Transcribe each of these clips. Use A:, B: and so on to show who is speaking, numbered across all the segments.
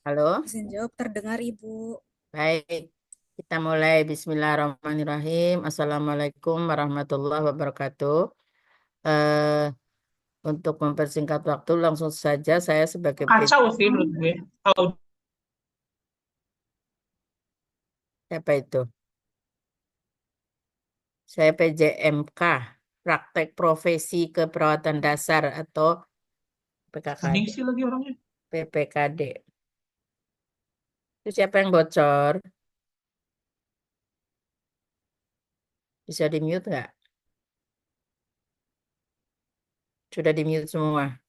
A: Halo,
B: Izin jawab terdengar Ibu.
A: baik. Kita mulai. Bismillahirrahmanirrahim. Assalamualaikum warahmatullahi wabarakatuh. Eh, untuk mempersingkat waktu, langsung saja saya sebagai
C: Kacau sih menurut gue. Kalau
A: apa itu? Saya PJMK, Praktek Profesi Keperawatan Dasar atau
C: sedih
A: PKKD,
C: sih lagi orangnya.
A: PPKD. Itu siapa yang bocor? Bisa di-mute nggak? Sudah di-mute semua,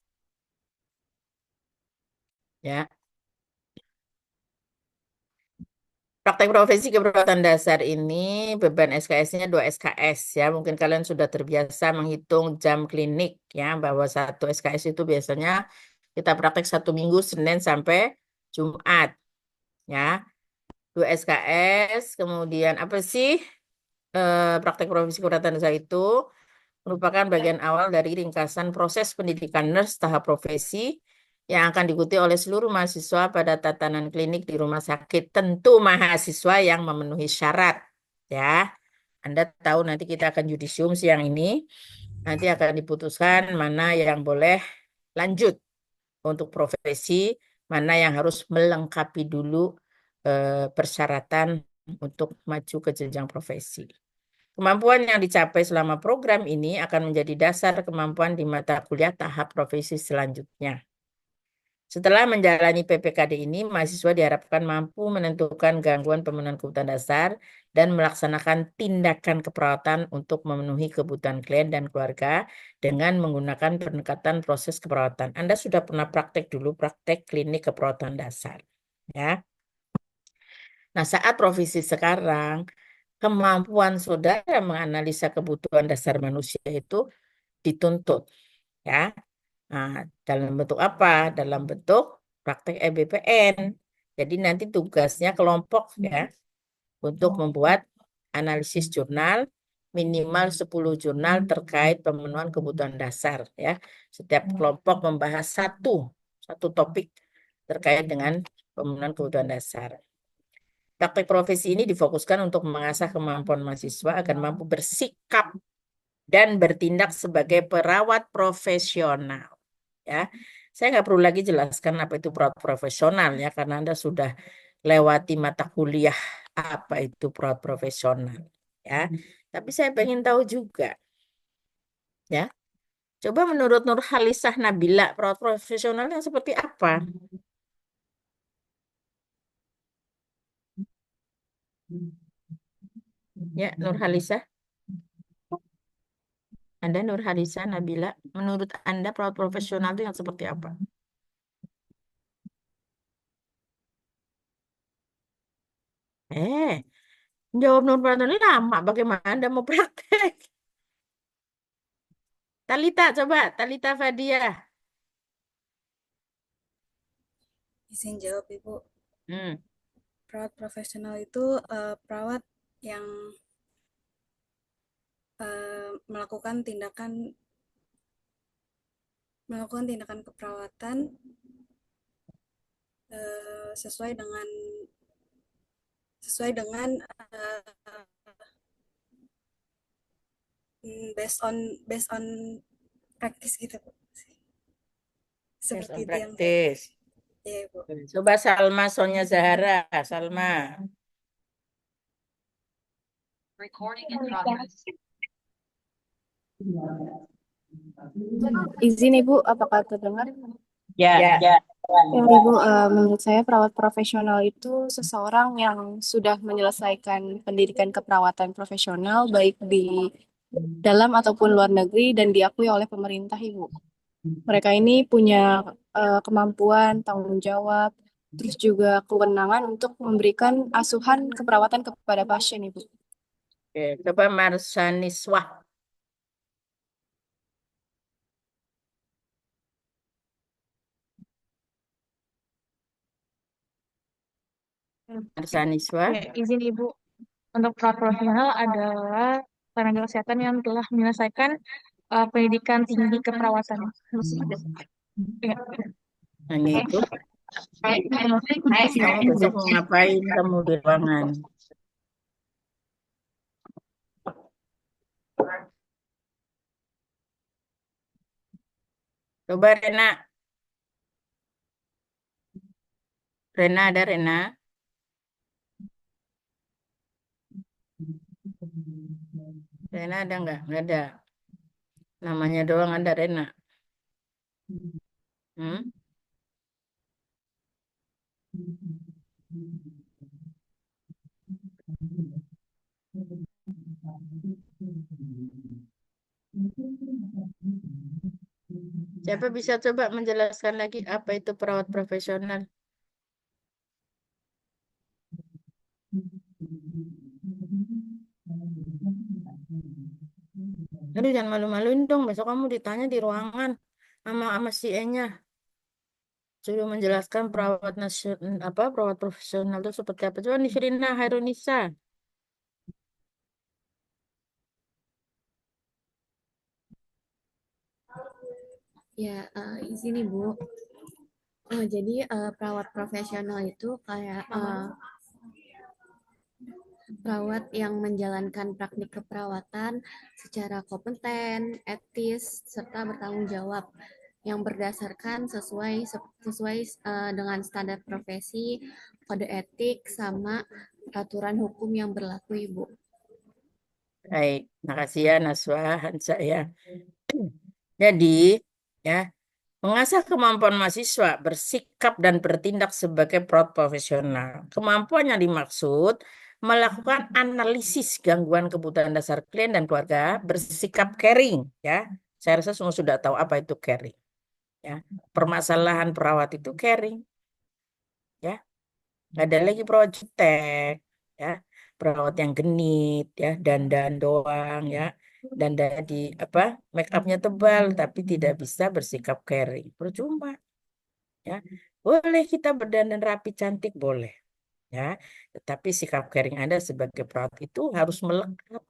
A: ya. Praktek profesi keperawatan dasar ini beban SKS-nya 2 SKS ya. Mungkin kalian sudah terbiasa menghitung jam klinik ya, bahwa satu SKS itu biasanya kita praktek 1 minggu Senin sampai Jumat ya. 2 SKS, kemudian apa sih praktek profesi keperawatan dasar itu? Merupakan bagian awal dari ringkasan proses pendidikan nurse tahap profesi yang akan diikuti oleh seluruh mahasiswa pada tatanan klinik di rumah sakit. Tentu mahasiswa yang memenuhi syarat. Ya, Anda tahu nanti kita akan yudisium siang ini. Nanti akan diputuskan mana yang boleh lanjut untuk profesi, mana yang harus melengkapi dulu persyaratan untuk maju ke jenjang profesi. Kemampuan yang dicapai selama program ini akan menjadi dasar kemampuan di mata kuliah tahap profesi selanjutnya. Setelah menjalani PPKD ini, mahasiswa diharapkan mampu menentukan gangguan pemenuhan kebutuhan dasar dan melaksanakan tindakan keperawatan untuk memenuhi kebutuhan klien dan keluarga dengan menggunakan pendekatan proses keperawatan. Anda sudah pernah praktek dulu praktek klinik keperawatan dasar, ya. Nah, saat profesi sekarang, kemampuan saudara menganalisa kebutuhan dasar manusia itu dituntut, ya. Nah, dalam bentuk apa? Dalam bentuk praktek EBPN. Jadi nanti tugasnya kelompok ya untuk membuat analisis jurnal minimal 10 jurnal terkait pemenuhan kebutuhan dasar ya. Setiap kelompok membahas satu topik terkait dengan pemenuhan kebutuhan dasar. Praktek profesi ini difokuskan untuk mengasah kemampuan mahasiswa agar mampu bersikap dan bertindak sebagai perawat profesional. Ya, saya nggak perlu lagi jelaskan apa itu perawat profesional ya, karena Anda sudah lewati mata kuliah apa itu perawat profesional. Ya, tapi saya pengen tahu juga, ya. Coba menurut Nur Halisah Nabila, perawat profesional yang seperti apa? Ya, Nur Halisah. Anda Nur Halisah Nabila, menurut Anda perawat profesional itu yang seperti apa? Eh, jawab Nur Pratama lama. Bagaimana Anda mau praktek? Talita, coba. Talita Fadia.
B: Izin jawab Ibu.
A: Hmm.
B: Perawat profesional itu perawat yang melakukan tindakan keperawatan sesuai dengan uh, based on practice gitu Bu.
A: Based
B: Seperti
A: on
B: itu yang saya
A: practice.
B: ya Ibu.
A: Coba Salma Sonia Zahara. Salma.
D: Izin Ibu, apakah terdengar?
C: Ya,
A: Ya.
D: Ya Ibu, menurut saya perawat profesional itu seseorang yang sudah menyelesaikan pendidikan keperawatan profesional baik di dalam ataupun luar negeri dan diakui oleh pemerintah Ibu. Mereka ini punya kemampuan, tanggung jawab, terus juga kewenangan untuk memberikan asuhan keperawatan kepada pasien Ibu.
A: Oke. Coba Marsaniswah. Marsaniswah.
E: Ya, izin Ibu, untuk perawat profesional adalah tenaga kesehatan yang telah menyelesaikan pendidikan tinggi keperawatan. Ya.
A: Hanya itu. Kamu besok mau ngapain kamu di ruangan? Coba Rena. Rena ada Rena? Rena ada nggak? Nggak ada. Namanya doang ada Rena. Hmm? Siapa bisa coba menjelaskan lagi apa itu perawat profesional? Aduh, jangan malu-maluin dong. Besok kamu ditanya di ruangan sama si E-nya. Suruh menjelaskan perawat perawat profesional itu seperti apa. Coba Nifrina Hairunisa.
D: Ya, izin Ibu. Jadi perawat profesional itu kayak perawat yang menjalankan praktik keperawatan secara kompeten, etis, serta bertanggung jawab yang berdasarkan sesuai dengan standar profesi, kode etik, sama peraturan hukum yang berlaku, Ibu.
A: Baik, makasih ya Naswa Hansa ya. Jadi, ya, mengasah kemampuan mahasiswa bersikap dan bertindak sebagai perawat profesional. Kemampuan yang dimaksud melakukan analisis gangguan kebutuhan dasar klien dan keluarga, bersikap caring, ya. Saya rasa semua sudah tahu apa itu caring, ya. Permasalahan perawat itu caring, ya. Nggak ada lagi perawat jutek, ya. Perawat yang genit, ya, dandan doang, ya. Dan di make upnya tebal tapi tidak bisa bersikap caring. Percuma. Ya, boleh kita berdandan rapi cantik boleh, ya, tetapi sikap caring Anda sebagai perawat itu harus melekat,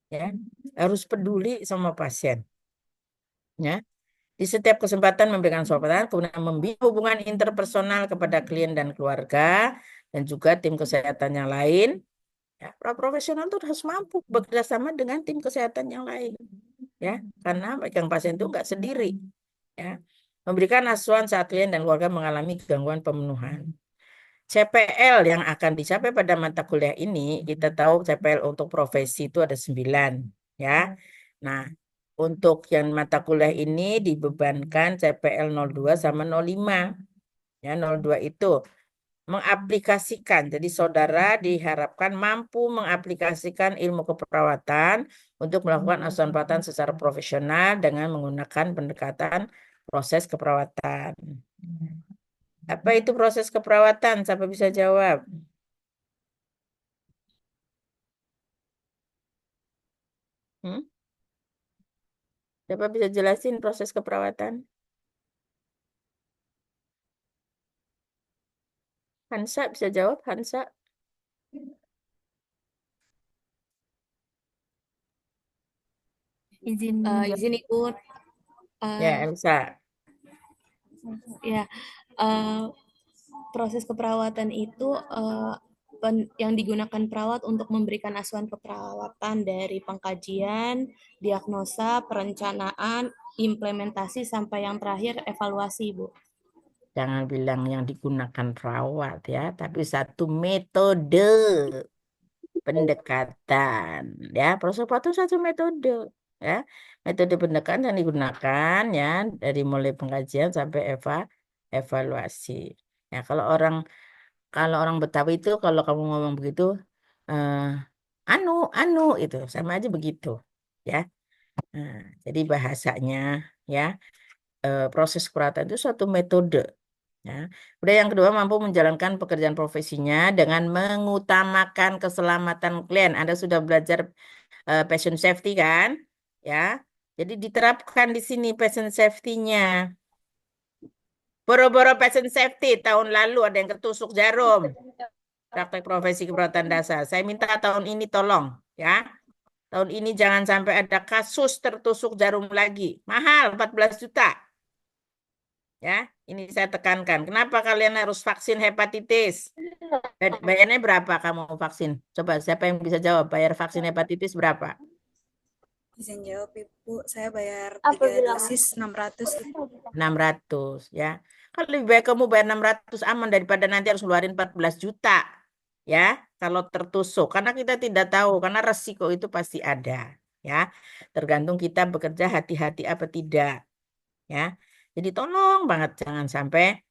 A: ya, harus peduli sama pasien, ya, di setiap kesempatan memberikan sokongan, kemudian membina hubungan interpersonal kepada klien dan keluarga dan juga tim kesehatan yang lain. Ya, perawat profesional itu harus mampu bekerja sama dengan tim kesehatan yang lain, ya, karena pegang pasien itu nggak sendiri, ya, memberikan asuhan saat klien dan keluarga mengalami gangguan pemenuhan. CPL yang akan dicapai pada mata kuliah ini, kita tahu CPL untuk profesi itu ada 9, ya. Nah, untuk yang mata kuliah ini dibebankan CPL 02 sama 05. Ya, 02 itu mengaplikasikan. Jadi saudara diharapkan mampu mengaplikasikan ilmu keperawatan untuk melakukan asuhan perawatan secara profesional dengan menggunakan pendekatan proses keperawatan. Apa itu proses keperawatan? Siapa bisa jawab? Hmm? Siapa bisa jelasin proses keperawatan? Hansa bisa jawab, Hansa?
E: Izin
D: Izin Ibu,
A: Ya, Elsa.
D: ya proses keperawatan itu yang digunakan perawat untuk memberikan asuhan keperawatan dari pengkajian, diagnosa, perencanaan, implementasi, sampai yang terakhir evaluasi, Bu.
A: Jangan bilang yang digunakan perawat ya, tapi satu metode pendekatan. Ya, proses keperawatan satu metode. Ya, metode pendekatan yang digunakan ya dari mulai pengkajian sampai evaluasi. Ya, kalau orang Betawi itu kalau kamu ngomong begitu, eh, anu itu sama aja begitu, ya. Nah, jadi bahasanya ya proses perawatan itu suatu metode. Ya. Udah yang kedua mampu menjalankan pekerjaan profesinya dengan mengutamakan keselamatan klien. Anda sudah belajar patient safety kan? Ya. Jadi diterapkan di sini patient safety-nya. Boro-boro patient safety tahun lalu ada yang ketusuk jarum. Praktek profesi keperawatan dasar. Saya minta tahun ini tolong, ya. Tahun ini jangan sampai ada kasus tertusuk jarum lagi. Mahal, 14 juta. Ya, ini saya tekankan. Kenapa kalian harus vaksin hepatitis? Bayarnya berapa kamu vaksin? Coba siapa yang bisa jawab? Bayar vaksin hepatitis berapa?
B: Izin jawab Ibu, saya bayar
D: Apa
B: 3
D: bilang?
B: dosis 600.
A: 600 ya. Kalau lebih baik kamu bayar 600 aman daripada nanti harus ngeluarin 14 juta. Ya, kalau tertusuk. Karena kita tidak tahu, karena resiko itu pasti ada. Ya, tergantung kita bekerja hati-hati apa tidak. Ya, jadi tolong banget jangan sampai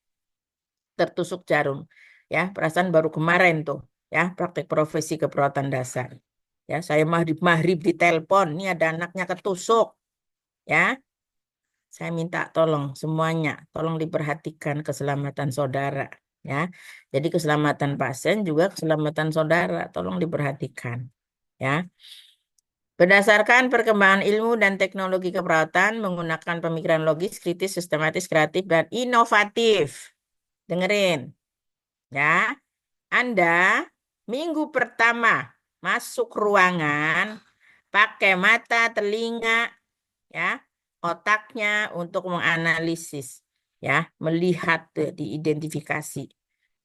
A: tertusuk jarum. Ya, perasaan baru kemarin tuh. Ya, praktek profesi keperawatan dasar. Ya, saya maghrib ditelepon. Ini ada anaknya ketusuk. Ya, saya minta tolong semuanya, tolong diperhatikan keselamatan saudara, ya. Jadi keselamatan pasien juga keselamatan saudara, tolong diperhatikan, ya. Berdasarkan perkembangan ilmu dan teknologi keperawatan menggunakan pemikiran logis, kritis, sistematis, kreatif, dan inovatif. Dengerin, ya. Anda minggu pertama masuk ruangan pakai mata, telinga, ya, otaknya untuk menganalisis, ya, melihat, diidentifikasi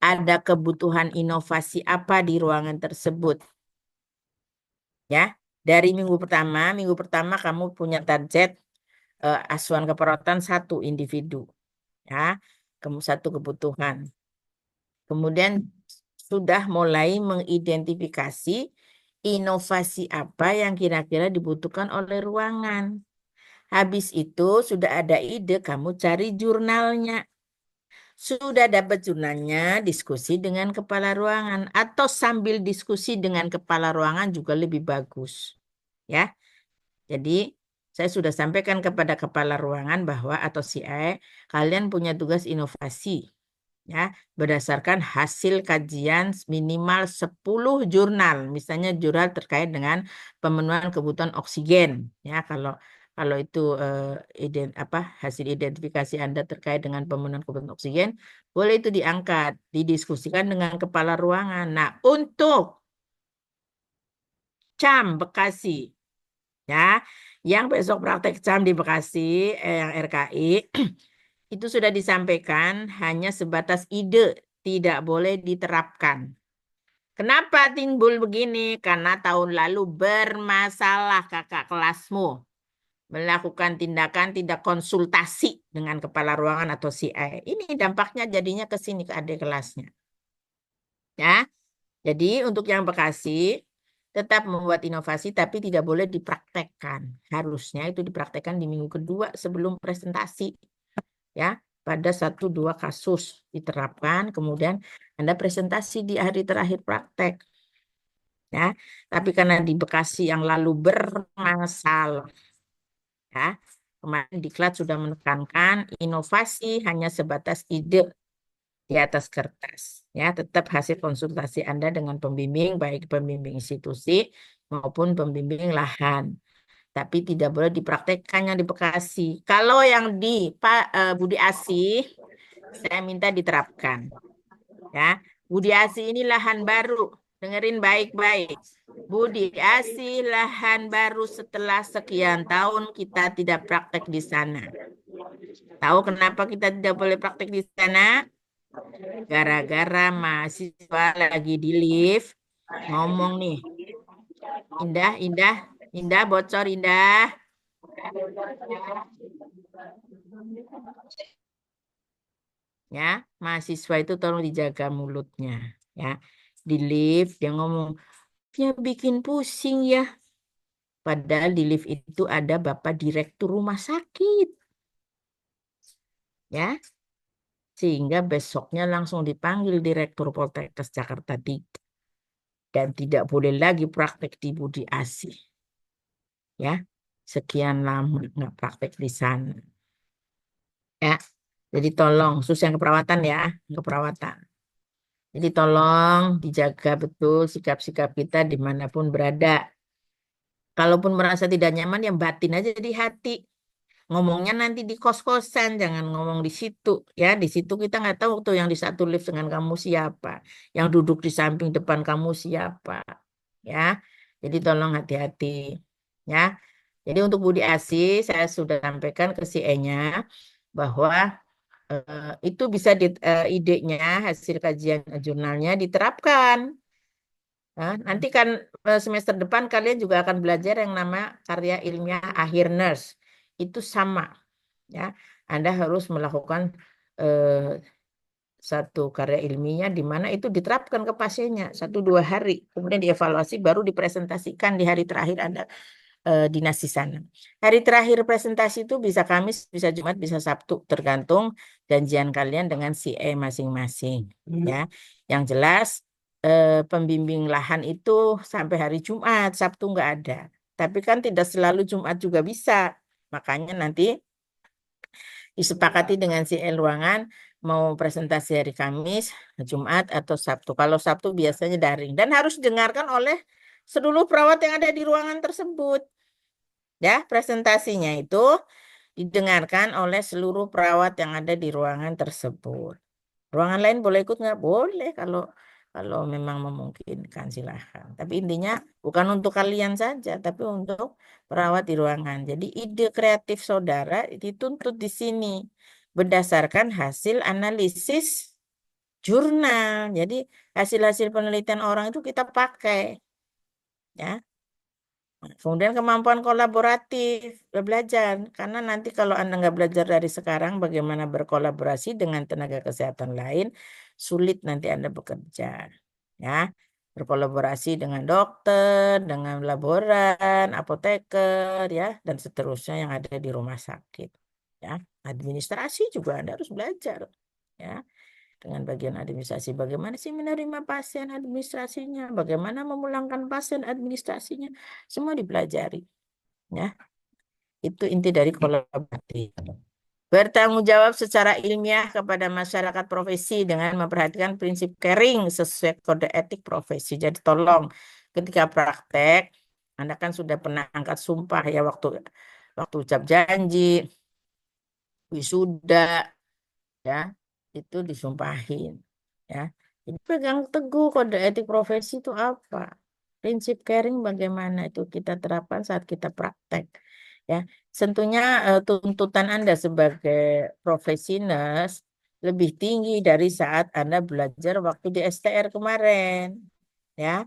A: ada kebutuhan inovasi apa di ruangan tersebut, ya. Dari minggu pertama kamu punya target asuhan keperawatan 1 individu, ya, satu kebutuhan. Kemudian sudah mulai mengidentifikasi inovasi apa yang kira-kira dibutuhkan oleh ruangan. Habis itu sudah ada ide, kamu cari jurnalnya. Sudah dapat jurnalnya, diskusi dengan kepala ruangan. Atau sambil diskusi dengan kepala ruangan juga lebih bagus. Ya, jadi saya sudah sampaikan kepada kepala ruangan bahwa atau CI, kalian punya tugas inovasi. Ya, berdasarkan hasil kajian minimal 10 jurnal. Misalnya jurnal terkait dengan pemenuhan kebutuhan oksigen. Ya, kalau itu hasil identifikasi Anda terkait dengan pemenuhan kebutuhan oksigen, boleh itu diangkat, didiskusikan dengan kepala ruangan. Nah, untuk CAM Bekasi, ya, yang besok praktek CAM di Bekasi, yang RKI, itu sudah disampaikan hanya sebatas ide, tidak boleh diterapkan. Kenapa timbul begini? Karena tahun lalu bermasalah kakak kelasmu melakukan tindakan tidak konsultasi dengan kepala ruangan atau CI. Ini dampaknya jadinya ke sini ke adik kelasnya. Ya. Jadi untuk yang Bekasi tetap membuat inovasi tapi tidak boleh dipraktekkan. Harusnya itu dipraktekkan di minggu kedua sebelum presentasi. Ya, pada 1-2 kasus diterapkan, kemudian Anda presentasi di hari terakhir praktek. Ya, tapi karena di Bekasi yang lalu bermasalah, ya, kemarin Diklat sudah menekankan inovasi hanya sebatas ide di atas kertas. Ya, tetap hasil konsultasi Anda dengan pembimbing, baik pembimbing institusi maupun pembimbing lahan. Tapi tidak boleh dipraktekkan yang di Bekasi. Kalau yang di Pak Budi Asih, saya minta diterapkan. Ya, Budi Asih ini lahan baru. Dengerin baik-baik. Budi Asih lahan baru setelah sekian tahun kita tidak praktek di sana. Tahu kenapa kita tidak boleh praktek di sana? Gara-gara mahasiswa lagi di lift ngomong nih. Indah, bocor Indah. Ya, mahasiswa itu tolong dijaga mulutnya. Ya, di lift dia ngomong, ya bikin pusing ya. Padahal di lift itu ada Bapak Direktur Rumah Sakit. Ya, sehingga besoknya langsung dipanggil Direktur Poltekkes Jakarta 3. Dan tidak boleh lagi praktek di Budi Asih. Ya, sekian lama nggak praktek di sana. Ya, jadi tolong, khusus yang keperawatan ya, keperawatan. Jadi tolong dijaga betul sikap-sikap kita dimanapun berada. Kalaupun merasa tidak nyaman, ya batin aja di hati. Ngomongnya nanti di kos-kosan, jangan ngomong di situ. Ya, di situ kita nggak tahu tuh yang di satu lift dengan kamu siapa, yang duduk di samping depan kamu siapa. Ya, jadi tolong hati-hati. Ya, jadi untuk Budi Asih, saya sudah sampaikan ke CE-nya bahwa itu bisa idenya hasil kajian jurnalnya diterapkan. Nah, nanti kan semester depan kalian juga akan belajar yang nama karya ilmiah akhir nurse. Itu sama, ya. Anda harus melakukan eh, satu karya ilmiah di mana itu diterapkan ke pasiennya 1-2 hari, kemudian dievaluasi baru dipresentasikan di hari terakhir Anda dinas di sana. Hari terakhir presentasi itu bisa Kamis, bisa Jumat, bisa Sabtu, tergantung janjian kalian dengan CA masing-masing. Ya, yang jelas pembimbing lahan itu sampai hari Jumat, Sabtu nggak ada. Tapi kan tidak selalu Jumat juga bisa. Makanya nanti disepakati dengan CA ruangan mau presentasi hari Kamis, Jumat, atau Sabtu. Kalau Sabtu biasanya daring dan harus didengarkan oleh seluruh perawat yang ada di ruangan tersebut. Ya, presentasinya itu didengarkan oleh seluruh perawat yang ada di ruangan tersebut. Ruangan lain boleh ikut nggak? Boleh kalau kalau memang memungkinkan silahkan. Tapi intinya bukan untuk kalian saja, tapi untuk perawat di ruangan. Jadi ide kreatif saudara dituntut di sini berdasarkan hasil analisis jurnal. Jadi hasil-hasil penelitian orang itu kita pakai, ya. Kemudian kemampuan kolaboratif, belajar. Karena nanti kalau Anda nggak belajar dari sekarang bagaimana berkolaborasi dengan tenaga kesehatan lain, sulit nanti Anda bekerja. Ya, berkolaborasi dengan dokter, dengan laboran, apoteker, ya, dan seterusnya yang ada di rumah sakit. Ya, administrasi juga Anda harus belajar. Ya, dengan bagian administrasi. Bagaimana sih menerima pasien administrasinya, bagaimana memulangkan pasien administrasinya, semua dipelajari. Ya, itu inti dari kolaborasi. Bertanggung jawab secara ilmiah kepada masyarakat profesi dengan memperhatikan prinsip caring sesuai kode etik profesi. Jadi tolong ketika praktek, Anda kan sudah pernah angkat sumpah ya waktu ucap janji, wisuda, ya itu disumpahin, ya. Jadi pegang teguh kode etik profesi itu apa, prinsip caring bagaimana itu kita terapkan saat kita praktek, ya. Tentunya tuntutan Anda sebagai profesi nurse lebih tinggi dari saat Anda belajar waktu di STR kemarin, ya.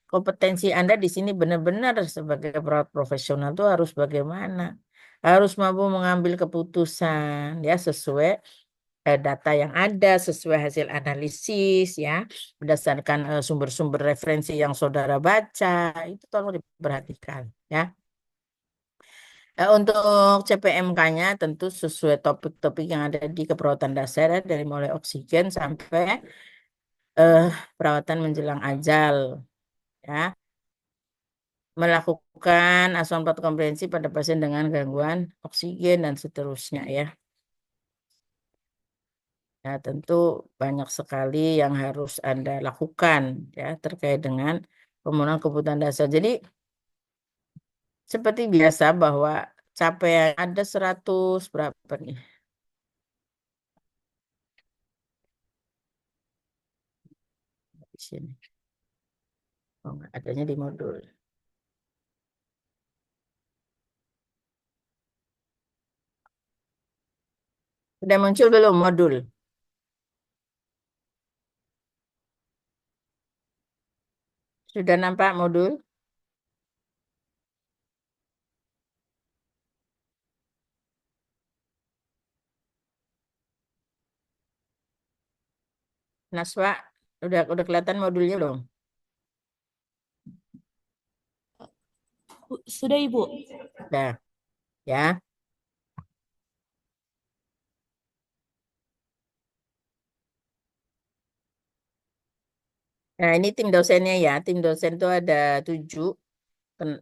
A: Kompetensi Anda di sini benar-benar sebagai perawat profesional itu harus bagaimana, harus mampu mengambil keputusan ya sesuai data yang ada, sesuai hasil analisis ya, berdasarkan sumber-sumber referensi yang saudara baca, itu tolong diperhatikan ya. Untuk CPMK-nya tentu sesuai topik-topik yang ada di keperawatan dasar ya, dari mulai oksigen sampai eh, perawatan menjelang ajal ya. Melakukan asuhan komprehensif pada pasien dengan gangguan oksigen dan seterusnya ya. Ya, tentu banyak sekali yang harus Anda lakukan ya terkait dengan pemenuhan kebutuhan dasar. Jadi seperti biasa bahwa capaian ada 100 berapa nih? Di sini. Oh, enggak, adanya di modul. Sudah muncul belum modul? Sudah nampak modul? Naswa, udah kelihatan modulnya belum?
D: Sudah, Ibu.
A: Sudah, ya. Nah, ini tim dosennya ya. Tim dosen itu ada 7.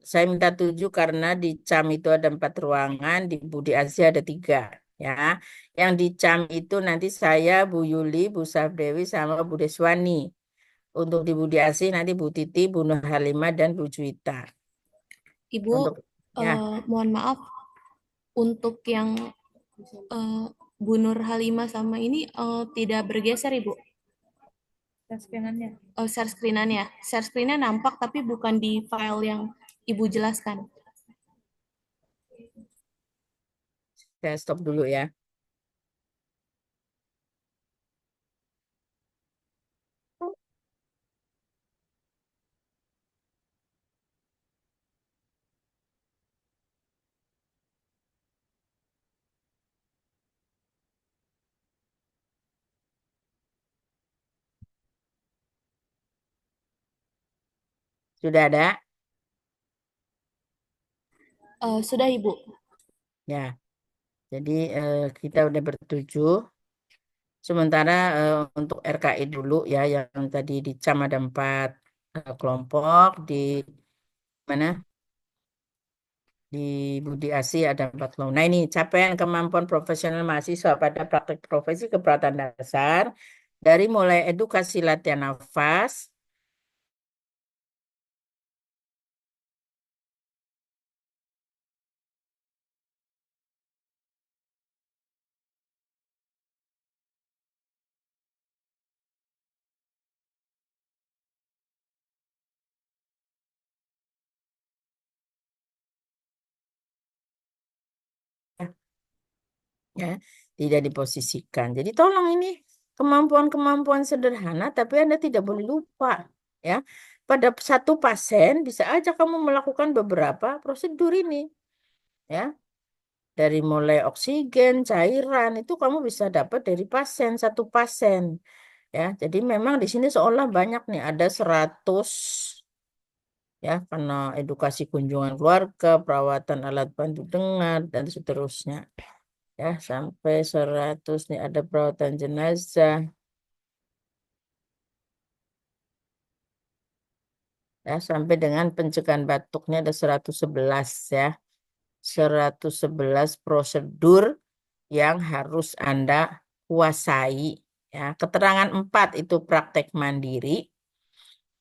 A: Saya minta 7 karena di CAM itu ada 4 ruangan, di Budi Asih ada 3. Ya. Yang di CAM itu nanti saya, Bu Yuli, Bu Safdewi, sama Bu Deswani. Untuk di Budi Asih nanti Bu Titi, Bu Nur Halimah, dan Bu Juwita.
D: Ibu,
A: Untuk ya,
D: mohon maaf, untuk yang Bu Nur Halimah sama ini tidak bergeser, Ibu. Share screen-annya. Share screen-nya nampak tapi bukan di file yang Ibu jelaskan.
A: saya stop dulu ya. Sudah ada?
D: Sudah, Ibu.
A: Ya. Jadi kita udah bertujuh. Sementara untuk RKI dulu ya, yang tadi di CAM ada 4 kelompok, di mana? Di Budi Asi ada 4 kelompok. Nah ini capaian kemampuan profesional mahasiswa pada praktek profesi keperawatan dasar dari mulai edukasi latihan nafas, ya, tidak diposisikan. Jadi tolong ini kemampuan-kemampuan sederhana, tapi Anda tidak boleh lupa, ya. Pada satu pasien bisa aja kamu melakukan beberapa prosedur ini, ya. Dari mulai oksigen, cairan itu kamu bisa dapat dari pasien satu pasien, ya. Jadi memang di sini seolah banyak nih ada 100, ya, karena edukasi kunjungan keluarga, perawatan alat bantu dengar dan seterusnya. Ya, sampai 100 nih ada perawatan jenazah, ya, sampai dengan pencegahan batuknya ada 111, ya. 111 prosedur yang harus Anda kuasai, ya. Keterangan 4 itu praktek mandiri,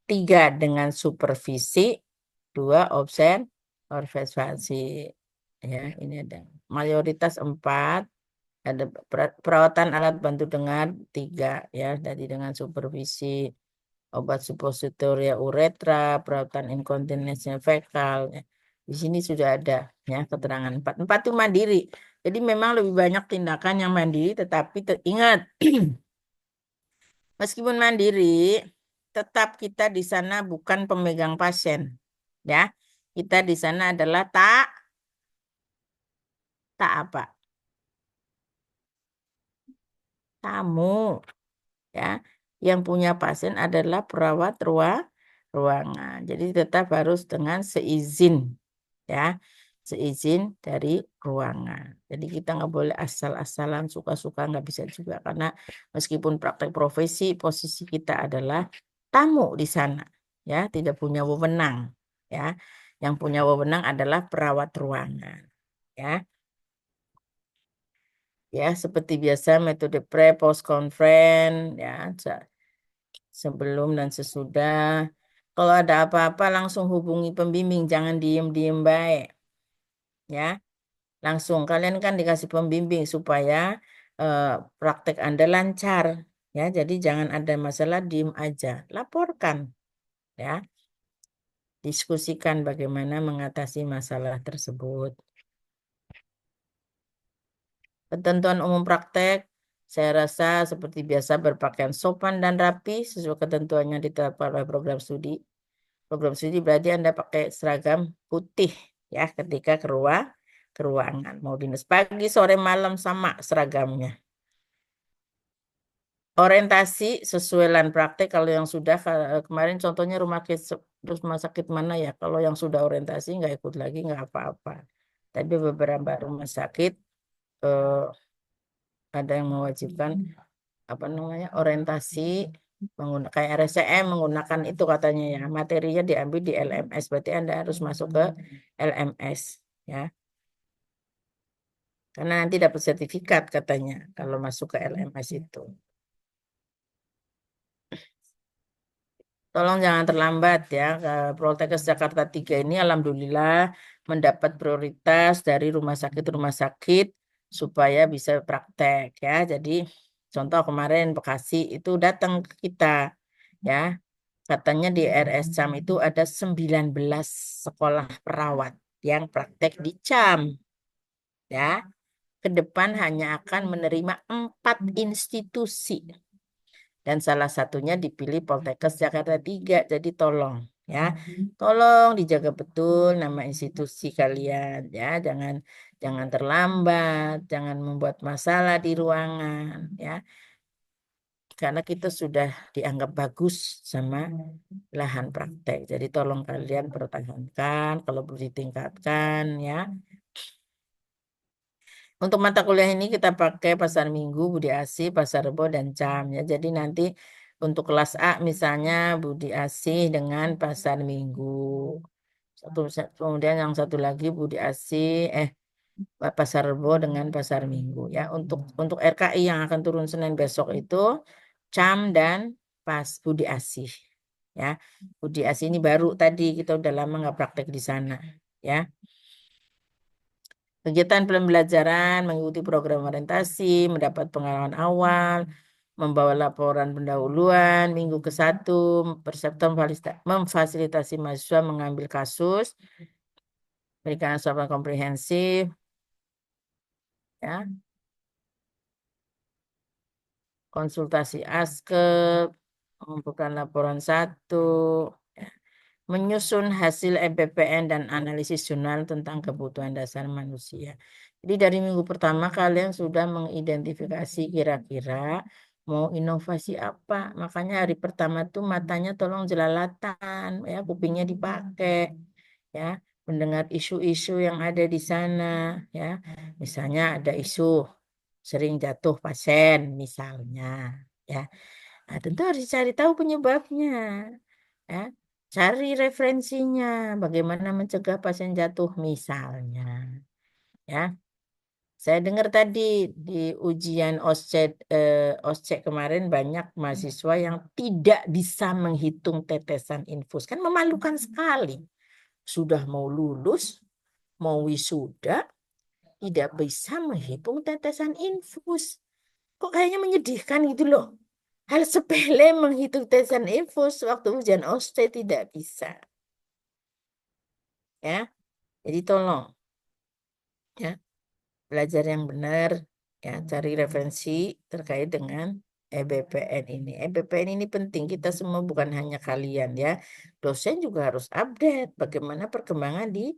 A: 3 dengan supervisi, 2 observasi. Ya, ini ada mayoritas 4. Ada perawatan alat bantu dengar 3, ya, dari dengan supervisi, obat supositoria uretra, perawatan inkontinensi fekal, ya. Di sini sudah ada, ya, keterangan 4. 4 itu mandiri. Jadi memang lebih banyak tindakan yang mandiri, tetapi ingat meskipun mandiri, tetap kita di sana bukan pemegang pasien, ya. Kita di sana adalah tak apa? Tamu, ya. Yang punya pasien adalah perawat ruangan. Jadi tetap harus dengan seizin, ya, seizin dari ruangan. Jadi kita nggak boleh asal-asalan suka-suka, nggak bisa juga, karena meskipun praktek profesi, posisi kita adalah tamu di sana, ya, tidak punya wewenang, ya. Yang punya wewenang adalah perawat ruangan, ya. Ya, seperti biasa metode pre post conference, ya, sebelum dan sesudah. Kalau ada apa-apa langsung hubungi pembimbing, jangan diem-diem baik, ya. Langsung kalian kan dikasih pembimbing supaya eh, praktek Anda lancar, ya. Jadi jangan ada masalah diem aja, laporkan, ya. Diskusikan bagaimana mengatasi masalah tersebut. Ketentuan umum praktek, saya rasa seperti biasa berpakaian sopan dan rapi sesuai ketentuannya ditetapkan oleh program studi. Program studi berarti Anda pakai seragam putih, ya, ketika ke ruangan. Mau dinas pagi, sore, malam sama seragamnya. Orientasi sesuai lain praktek. Kalau yang sudah kemarin contohnya rumah sakit mana ya? Kalau yang sudah orientasi nggak ikut lagi nggak apa-apa. Tapi beberapa rumah sakit eh, ada yang mewajibkan apa namanya orientasi menggunakan kayak RSCM menggunakan itu katanya, ya, materinya diambil di LMS, berarti Anda harus masuk ke LMS, ya, karena nanti dapat sertifikat katanya kalau masuk ke LMS itu. Tolong jangan terlambat, ya. Poltekkes Jakarta 3 ini alhamdulillah mendapat prioritas dari rumah sakit supaya bisa praktek, ya. Jadi contoh kemarin Bekasi itu datang ke kita, ya. Katanya di RS CAM itu ada 19 sekolah perawat yang praktek di CAM, ya. Ke depan hanya akan menerima 4 institusi. Dan salah satunya dipilih Poltekkes Jakarta 3. Jadi tolong, ya. Tolong dijaga betul nama institusi kalian, ya. Jangan terlambat, jangan membuat masalah di ruangan, ya. karena kita sudah dianggap bagus sama lahan praktek. Jadi tolong kalian pertahankan, kalau perlu ditingkatkan ya. Untuk mata kuliah ini kita pakai pasar minggu, Budi Asih, pasar rebo, dan jam ya. Jadi nanti untuk kelas A misalnya Budi Asih dengan pasar minggu. Kemudian yang satu lagi Budi Asih, pasar rebo dengan pasar minggu ya. Untuk RKI yang akan turun Senin besok itu Cam dan pas Budi Asih ya. Budi Asih ini baru tadi, kita udah lama nggak praktek di sana ya. Kegiatan pembelajaran mengikuti program orientasi, mendapat pengalaman awal, membawa laporan pendahuluan, minggu ke-1, Perseptom memfasilitasi mahasiswa mengambil kasus, berikan asupan komprehensif, ya, konsultasi askep, mengumpulkan laporan 1, ya, menyusun hasil MPPN dan analisis jurnal tentang kebutuhan dasar manusia. Jadi dari minggu pertama kalian sudah mengidentifikasi kira-kira mau inovasi apa. Makanya hari pertama tuh matanya tolong jelalatan, ya, kupingnya dipakai, ya, mendengar isu-isu yang ada di sana, ya. Misalnya ada isu sering jatuh pasien, misalnya, ya. Nah, tentu harus cari tahu penyebabnya, ya. Cari referensinya, bagaimana mencegah pasien jatuh misalnya. Ya, saya dengar tadi di ujian OSCE kemarin banyak mahasiswa yang tidak bisa menghitung tetesan infus. Kan memalukan sekali. Sudah mau lulus, mau wisuda, tidak bisa menghitung tetesan infus. Kok kayaknya menyedihkan gitu loh. Hal sepele menghitung tetesan infus waktu ujian OSCE tidak bisa. Ya, jadi tolong ya belajar yang benar, ya cari referensi terkait dengan EBPN ini. EBPN ini penting, kita semua bukan hanya kalian ya. Dosen juga harus update bagaimana perkembangan di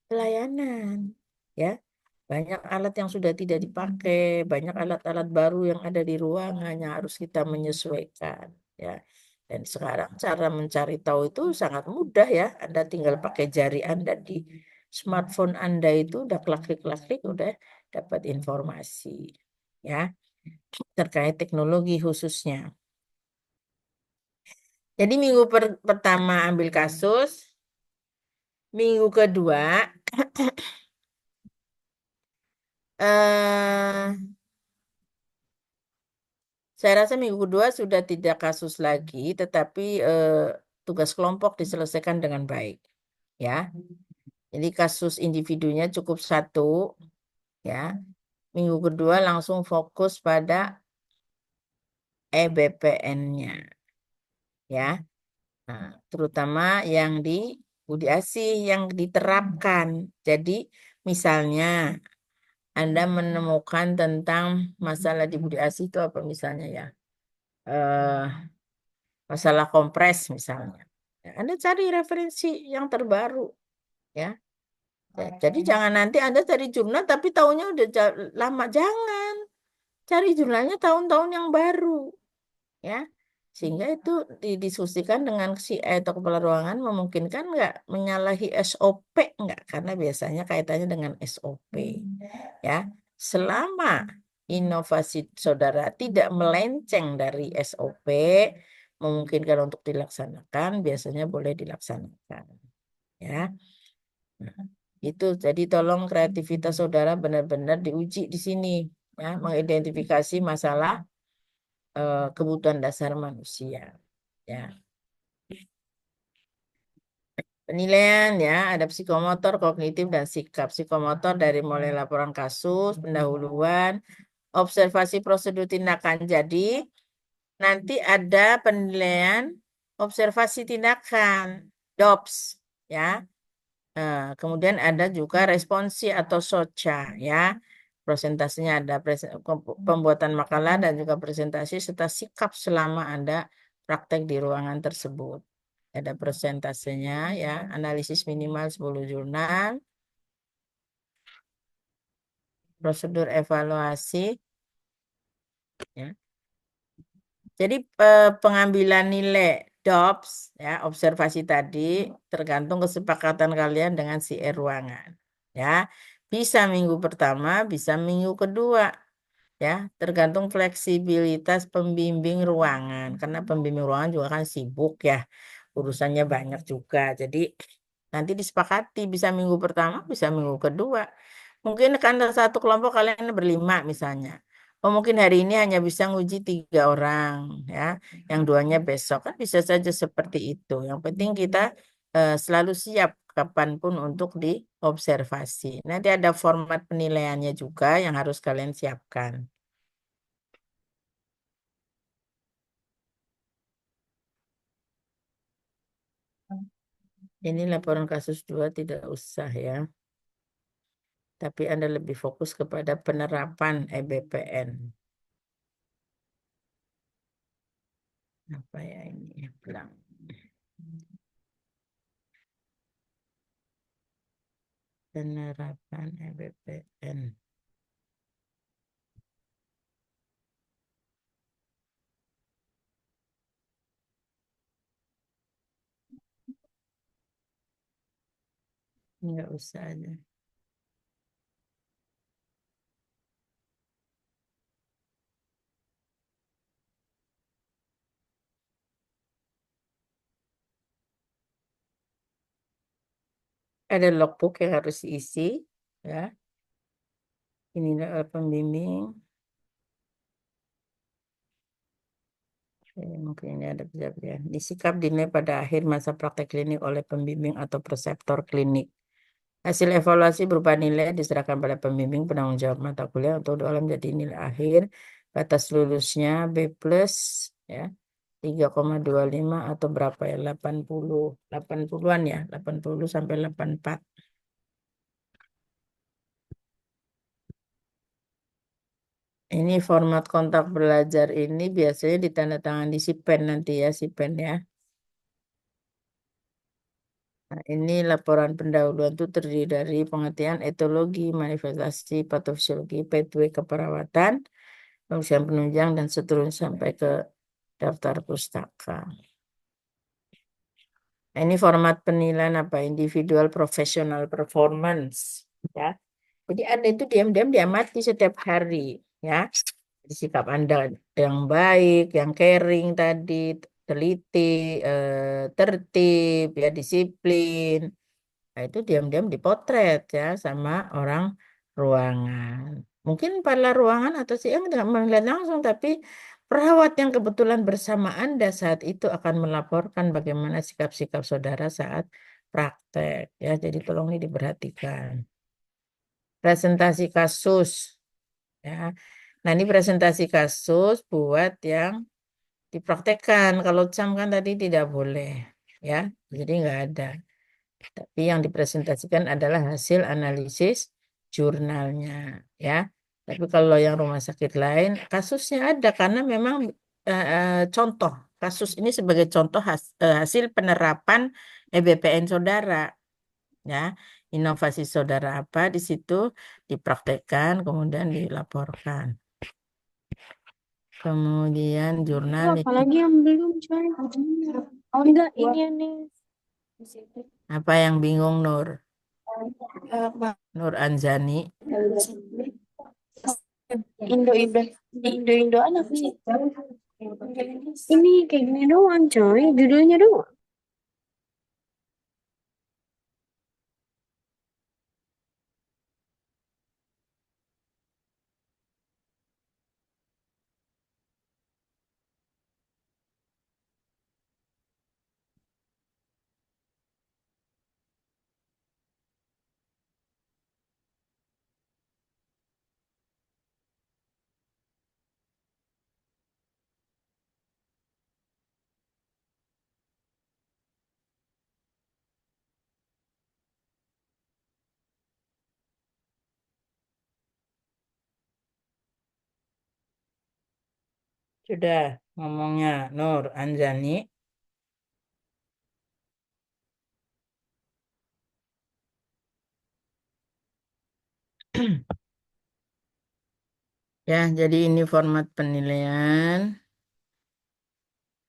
A: pelayanan. Ya, banyak alat yang sudah tidak dipakai, banyak alat-alat baru yang ada di ruangan yang harus kita menyesuaikan. Ya, dan sekarang cara mencari tahu itu sangat mudah ya. Anda tinggal pakai jari Anda di smartphone Anda itu udah klik-klik udah dapat informasi ya terkait teknologi khususnya. Jadi minggu pertama ambil kasus, minggu kedua eh saya rasa minggu kedua sudah tidak kasus lagi, tetapi tugas kelompok diselesaikan dengan baik ya. Jadi kasus individunya cukup 1 ya. Minggu kedua langsung fokus pada EBPN-nya ya. Nah, terutama yang di Budi Asih yang diterapkan. Jadi misalnya Anda menemukan tentang masalah di Budi Asih itu apa misalnya ya? Eh, masalah kompres misalnya. Ya, Anda cari referensi yang terbaru ya. Jadi jangan nanti Anda cari jurnal tapi tahunnya udah lama. Jangan. Cari jurnalnya tahun-tahun yang baru ya, sehingga itu didiskusikan dengan si atau kepala ruangan, memungkinkan nggak menyalahi SOP nggak, karena biasanya kaitannya dengan SOP ya. Selama inovasi saudara tidak melenceng dari SOP, memungkinkan untuk dilaksanakan, biasanya boleh dilaksanakan ya. Nah, itu jadi tolong kreativitas saudara benar-benar diuji di sini ya, mengidentifikasi masalah kebutuhan dasar manusia ya. Penilaian ya, ada psikomotor, kognitif, dan sikap. Psikomotor dari mulai laporan kasus, pendahuluan, observasi prosedur tindakan. Jadi nanti ada penilaian observasi tindakan, DOPS ya. Kemudian ada juga responsi atau SOCA ya. Presentasinya ada pembuatan makalah dan juga presentasi serta sikap selama Anda praktek di ruangan tersebut. Ada presentasenya ya, analisis minimal 10 jurnal, prosedur evaluasi ya. Jadi pengambilan nilai DOPS ya observasi tadi tergantung kesepakatan kalian dengan si ruangan. Ya, bisa minggu pertama, bisa minggu kedua. Ya, tergantung fleksibilitas pembimbing ruangan. Karena pembimbing ruangan juga kan sibuk ya, urusannya banyak juga. Jadi nanti disepakati bisa minggu pertama, bisa minggu kedua. Mungkin kan satu kelompok kalian berlima misalnya. Oh mungkin hari ini hanya bisa nguji 3 orang ya, yang duanya besok kan bisa saja seperti itu. Yang penting kita selalu siap kapanpun untuk diobservasi. Nanti ada format penilaiannya juga yang harus kalian siapkan. Ini laporan kasus 2 tidak usah ya. Tapi Anda lebih fokus kepada penerapan EBPN. Apa ya ini? Bilang. Penerapan EBPN. Enggak usah aja. Ada logbook yang harus diisi. Ya. Ini pembimbing. Mungkin ini ada pejabat. Disikap dinilai pada akhir masa praktek klinik oleh pembimbing atau preseptor klinik. Hasil evaluasi berupa nilai diserahkan pada pembimbing penanggung jawab mata kuliah untuk diolah menjadi nilai akhir. Batas lulusnya B plus ya 3,25 atau berapa ya 80-an ya 80 sampai 84. Ini format kontak belajar ini biasanya ditandatangani di Sipen nanti ya Sipen ya. Nah, ini laporan pendahuluan itu terdiri dari pengertian etologi, manifestasi, patofisiologi, pathway keperawatan, pemeriksaan penunjang, dan seterusnya sampai ke daftar pustaka. Nah, ini format penilaian apa? Individual professional performance. Ya. Jadi Anda itu diam-diam diamati setiap hari. Ya. Sikap Anda yang baik, yang caring tadi, teliti, tertib, ya disiplin. Nah, itu diam-diam dipotret ya sama orang ruangan. Mungkin pada ruangan atau siang tidak melihat langsung, tapi perawat yang kebetulan bersama Anda saat itu akan melaporkan bagaimana sikap-sikap saudara saat praktek. Ya, jadi tolong ini diperhatikan. Presentasi kasus. Ya. Nah, ini presentasi kasus buat yang dipraktekkan. Kalau CAM kan tadi tidak boleh. Ya, jadi nggak ada. Tapi yang dipresentasikan adalah hasil analisis jurnalnya, ya. Tapi kalau yang rumah sakit lain, kasusnya ada karena memang contoh kasus ini sebagai contoh hasil penerapan EBPN saudara, ya. Inovasi saudara apa di situ dipraktekkan, kemudian dilaporkan. Kemudian jurnal
D: Apalagi yang belum coy. Oh enggak, ini nih.
A: apa yang bingung Nur? Nur Anjani.
D: Indo anak sih. Ini kayak gini doang coy, judulnya doang.
A: Sudah ngomongnya Nur Anjani. Ya, jadi ini format penilaian.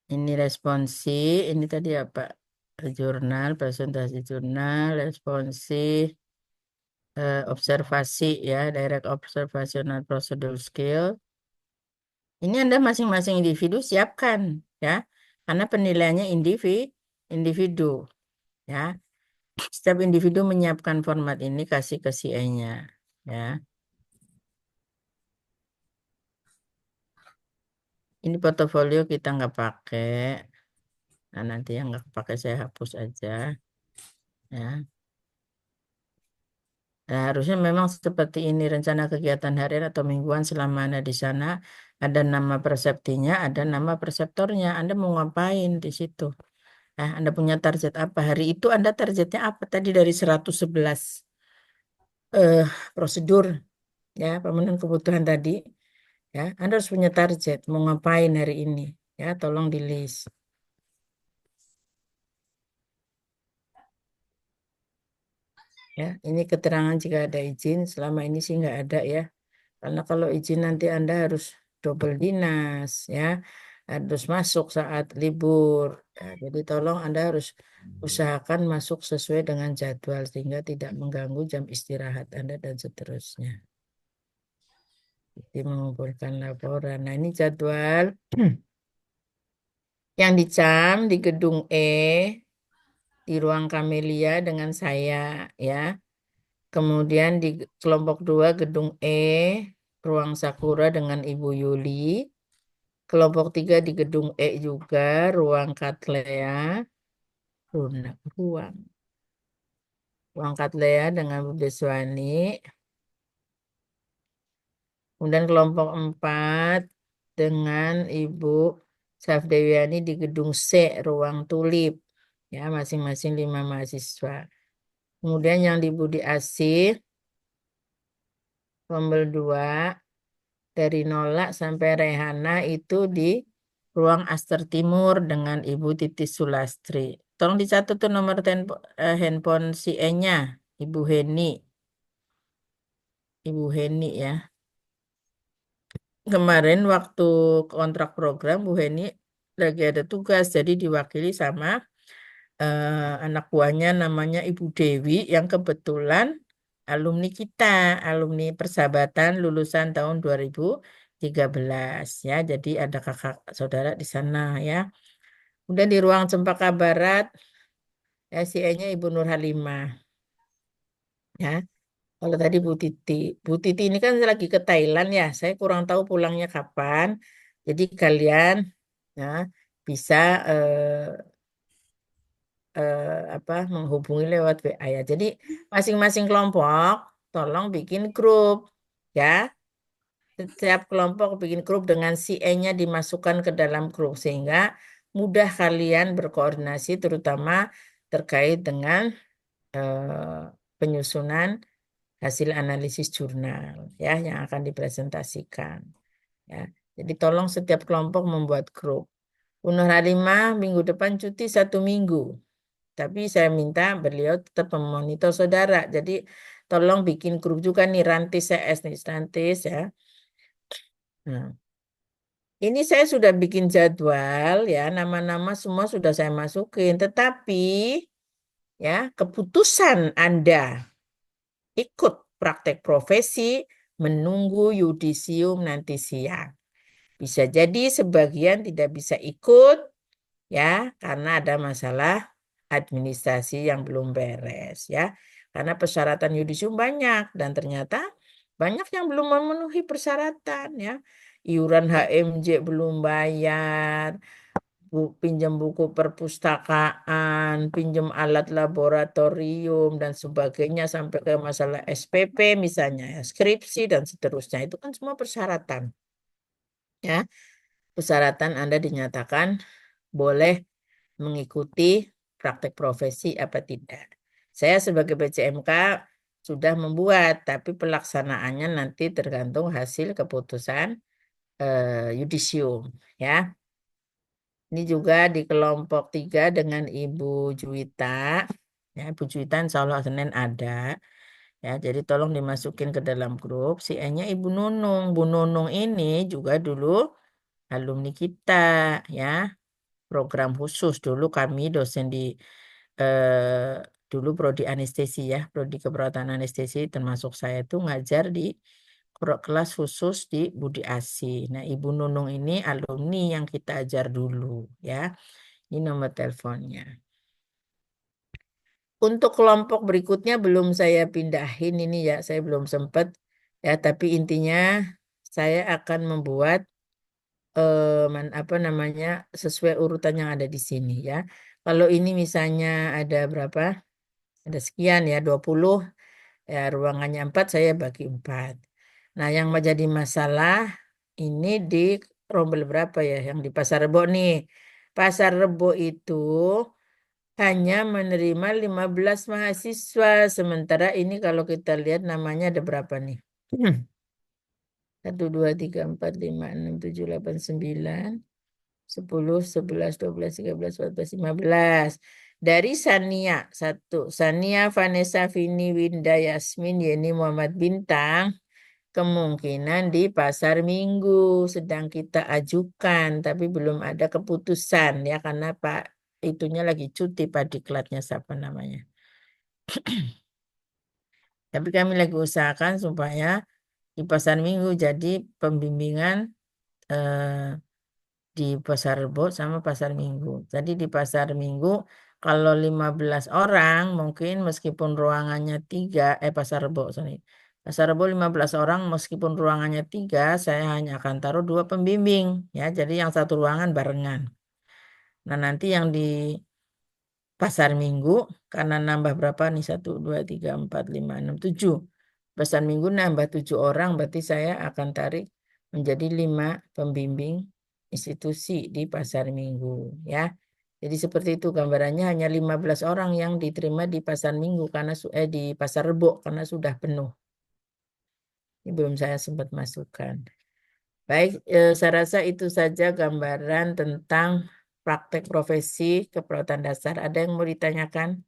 A: Ini responsi, ini tadi apa? Jurnal, presentasi jurnal, responsi, observasi ya, direct observational procedure skill. Ini Anda masing-masing individu siapkan ya, karena penilaiannya individu ya. Setiap individu menyiapkan format ini kasih ke CA-nya ya. Ini portofolio kita nggak pakai. Nah, nanti yang nggak pakai saya hapus aja ya. Nah, harusnya memang seperti ini rencana kegiatan harian atau mingguan selama Anda di sana. Ada nama perseptinya, ada nama perseptornya. Anda mau ngapain di situ? Nah, Anda punya target apa? Hari itu Anda targetnya apa? Tadi dari 111 eh, prosedur ya, pemenuhan kebutuhan tadi. Ya, Anda harus punya target. Mau ngapain hari ini? Ya, tolong di list. Ya, ini keterangan jika ada izin. Selama ini sih nggak ada ya. Karena kalau izin nanti Anda harus double dinas ya. Harus masuk saat libur. Ya, jadi tolong Anda harus usahakan masuk sesuai dengan jadwal sehingga tidak mengganggu jam istirahat Anda dan seterusnya. Jadi mengumpulkan laporan. Nah, ini jadwal yang dicam di gedung E di ruang Kamelia dengan saya ya. Kemudian di kelompok 2 gedung E, ruang Sakura dengan Ibu Yuli. Kelompok 3 di gedung E juga, ruang Katlea. Ruang. Ruang Katlea dengan Bu Deswani. Kemudian kelompok 4 dengan Ibu Safdewiani di gedung C, ruang Tulip. Ya, masing-masing 5 mahasiswa. Kemudian yang di Budi Asih, Rombel 2, dari Nolak sampai Rehana itu di ruang Aster Timur dengan Ibu Titis Sulastri. Tolong dicatat tuh nomor handphone si E-nya, Ibu Heni. Ibu Heni ya. Kemarin waktu kontrak program Bu Heni lagi ada tugas, jadi diwakili sama anak buahnya namanya Ibu Dewi yang kebetulan alumni kita, alumni persahabatan lulusan tahun 2013 ya. Jadi ada kakak saudara di sana ya. Kemudian di ruang Cempaka Barat ya si E-nya Ibu Nur Halimah ya. Kalau tadi Bu Titi ini kan lagi ke Thailand ya. Saya kurang tahu pulangnya kapan. Jadi kalian ya bisa apa menghubungi lewat WA ya. Jadi masing-masing kelompok tolong bikin grup ya. Setiap kelompok bikin grup dengan si E-nya dimasukkan ke dalam grup sehingga mudah kalian berkoordinasi terutama terkait dengan penyusunan hasil analisis jurnal ya yang akan dipresentasikan ya. Jadi tolong setiap kelompok membuat grup. Nur Halimah minggu depan cuti 1 minggu. Tapi saya minta beliau tetap memonitor saudara. Jadi tolong bikin grup juga nih Rantis CS nih Rantis ya. Nah, ini saya sudah bikin jadwal ya, nama-nama semua sudah saya masukin. Tetapi ya keputusan Anda ikut praktek profesi menunggu yudisium nanti siang. Bisa jadi sebagian tidak bisa ikut ya karena ada masalah administrasi yang belum beres ya. Karena persyaratan yudisium banyak dan ternyata banyak yang belum memenuhi persyaratan ya. Iuran HMJ belum bayar, pinjam buku perpustakaan, pinjam alat laboratorium dan sebagainya sampai ke masalah SPP misalnya ya, skripsi dan seterusnya. Itu kan semua persyaratan. Ya, persyaratan Anda dinyatakan boleh mengikuti praktek profesi apa tidak. Saya sebagai BCMK sudah membuat, tapi pelaksanaannya nanti tergantung hasil keputusan yudisium. Ya, ini juga di kelompok 3 dengan Ibu Juwita. Ya, Ibu Juwita insya Allah Senin ada. Ya, jadi tolong dimasukin ke dalam grup. Si E-nya Ibu Nunung. Bu Nunung ini juga dulu alumni kita, ya. program khusus. Dulu kami dosen di dulu prodi anestesi ya, prodi keperawatan anestesi termasuk saya itu ngajar di kelas khusus di Budi Asi. Nah, Ibu Nunung ini alumni yang kita ajar dulu ya. Ini nomor teleponnya. Untuk kelompok berikutnya belum saya pindahin ini ya, saya belum sempat ya, tapi intinya saya akan membuat apa namanya sesuai urutan yang ada di sini ya. Kalau ini misalnya ada berapa? Ada sekian ya, 20 ya, ruangannya 4 saya bagi 4. Nah, yang menjadi masalah ini di Rombel berapa ya yang di Pasar Rebo nih. Pasar Rebo itu hanya menerima 15 mahasiswa. Sementara ini kalau kita lihat namanya ada berapa nih? 1, 2, 3, 4, 5, 6, 7, 8, 9, 10, 11, 12, 13, 14, 15. Dari Sania, 1. Sania, Vanessa, Vini, Winda, Yasmin, Yeni, Muhammad Bintang. Kemungkinan di Pasar Minggu sedang kita ajukan, tapi belum ada keputusan ya, karena Pak itunya lagi cuti, Pak Diklatnya siapa namanya. Tapi kami lagi usahakan supaya di Pasar Minggu jadi pembimbingan di Pasar Rebo sama Pasar Minggu. Jadi di Pasar Minggu kalau 15 orang mungkin meskipun ruangannya 3, Pasar Rebo, sorry. Pasar Rebo 15 orang meskipun ruangannya 3, saya hanya akan taruh 2 pembimbing ya. Jadi yang satu ruangan barengan. Nah, nanti yang di Pasar Minggu karena nambah berapa nih? 1, 2, 3, 4, 5, 6, 7. Pasar Minggu nambah 7 orang, berarti saya akan tarik menjadi 5 pembimbing institusi di Pasar Minggu ya. Jadi seperti itu gambarannya, hanya 15 orang yang diterima di Pasar Minggu karena di Pasar Rebo karena sudah penuh. Ini belum saya sempat masukkan. Baik, saya rasa itu saja gambaran tentang praktek profesi keperawatan dasar. Ada yang mau ditanyakan?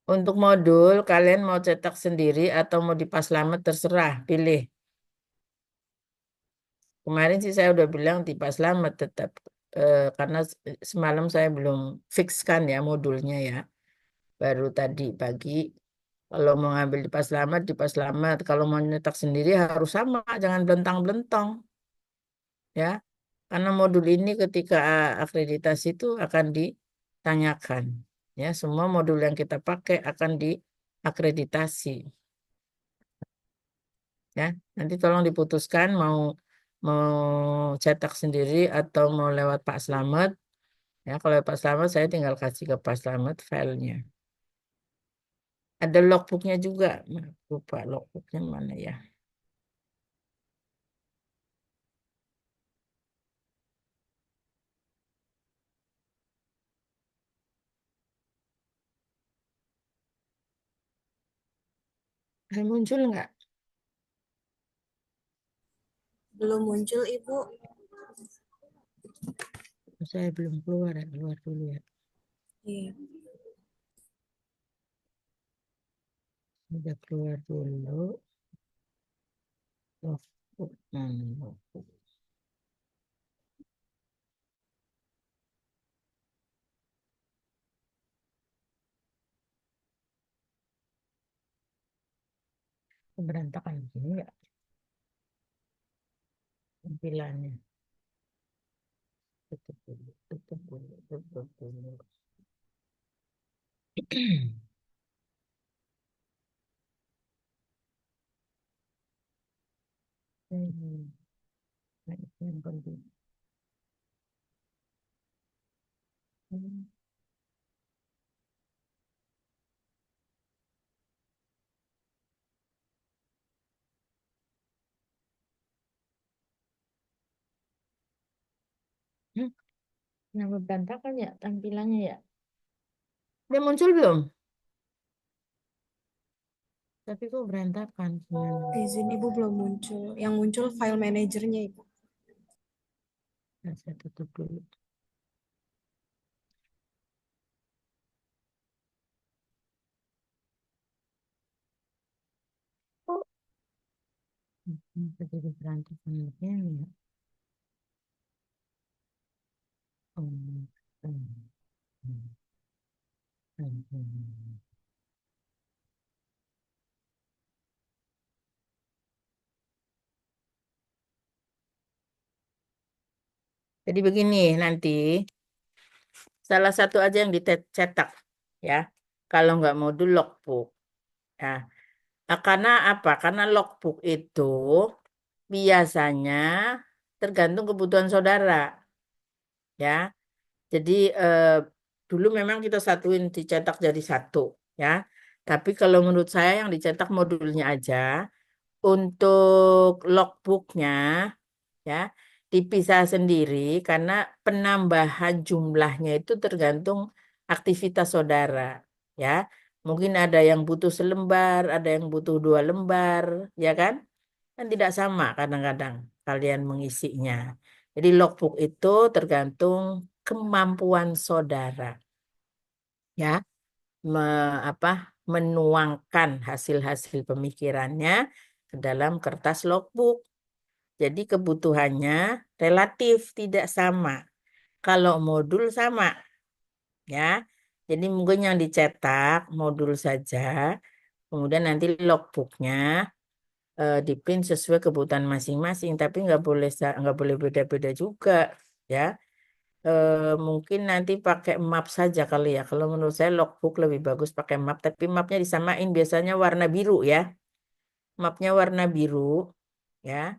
A: Untuk modul, kalian mau cetak sendiri atau mau dipaslamet terserah, pilih. Kemarin sih saya udah bilang dipaslamet tetap, karena semalam saya belum fixkan ya modulnya ya. Baru tadi pagi, kalau mau ngambil dipaslamet. Kalau mau nyetak sendiri harus sama, jangan belentang-belentong. Ya, karena modul ini ketika akreditasi itu akan ditanyakan. Ya, semua modul yang kita pakai akan diakreditasi. Ya, nanti tolong diputuskan mau mau cetak sendiri atau mau lewat Pak Slamet. Ya, kalau Pak Slamet saya tinggal kasih ke Pak Slamet filenya. Ada logbooknya juga. Lupa logbooknya mana ya? Ada muncul nggak?
B: Belum muncul, Ibu.
A: Saya belum keluar ya, keluar dulu ya.
B: Iya.
A: Udah keluar dulu. Logbook. Logbook. Berantakan gini ya tampilannya. Tutup dulu, tutup dulu, tutup dulu. Nah, itu yang penting. Kenapa berantakan ya tampilannya ya? Dia muncul belum? Tapi kok berantakan semuanya.
B: Izin Ibu belum muncul. Yang muncul file manajernya, Ibu.
A: Nah, saya tutup dulu. Jadi berantakan begini ya. Hmm, hmm, hmm, hmm. Jadi begini nanti salah satu aja yang dicetak ya. Kalau nggak modul logbook. Ya. Karena apa? Karena logbook itu biasanya tergantung kebutuhan saudara ya. Jadi dulu memang kita satuin dicetak jadi satu ya. Tapi kalau menurut saya yang dicetak modulnya aja untuk logbooknya ya dipisah sendiri karena penambahan jumlahnya itu tergantung aktivitas saudara ya. Mungkin ada yang butuh selembar, ada yang butuh 2 lembar, ya kan? Kan tidak sama kadang-kadang kalian mengisinya. Jadi logbook itu tergantung kemampuan saudara ya, apa menuangkan hasil-hasil pemikirannya ke dalam kertas logbook. Jadi kebutuhannya relatif tidak sama. Kalau modul sama ya. Jadi mungkin yang dicetak modul saja, kemudian nanti logbooknya diprint sesuai kebutuhan masing-masing, tapi nggak boleh beda-beda juga ya. Mungkin nanti pakai map saja kali ya. Kalau menurut saya logbook lebih bagus pakai map, tapi mapnya disamain biasanya warna biru ya. Mapnya warna biru ya.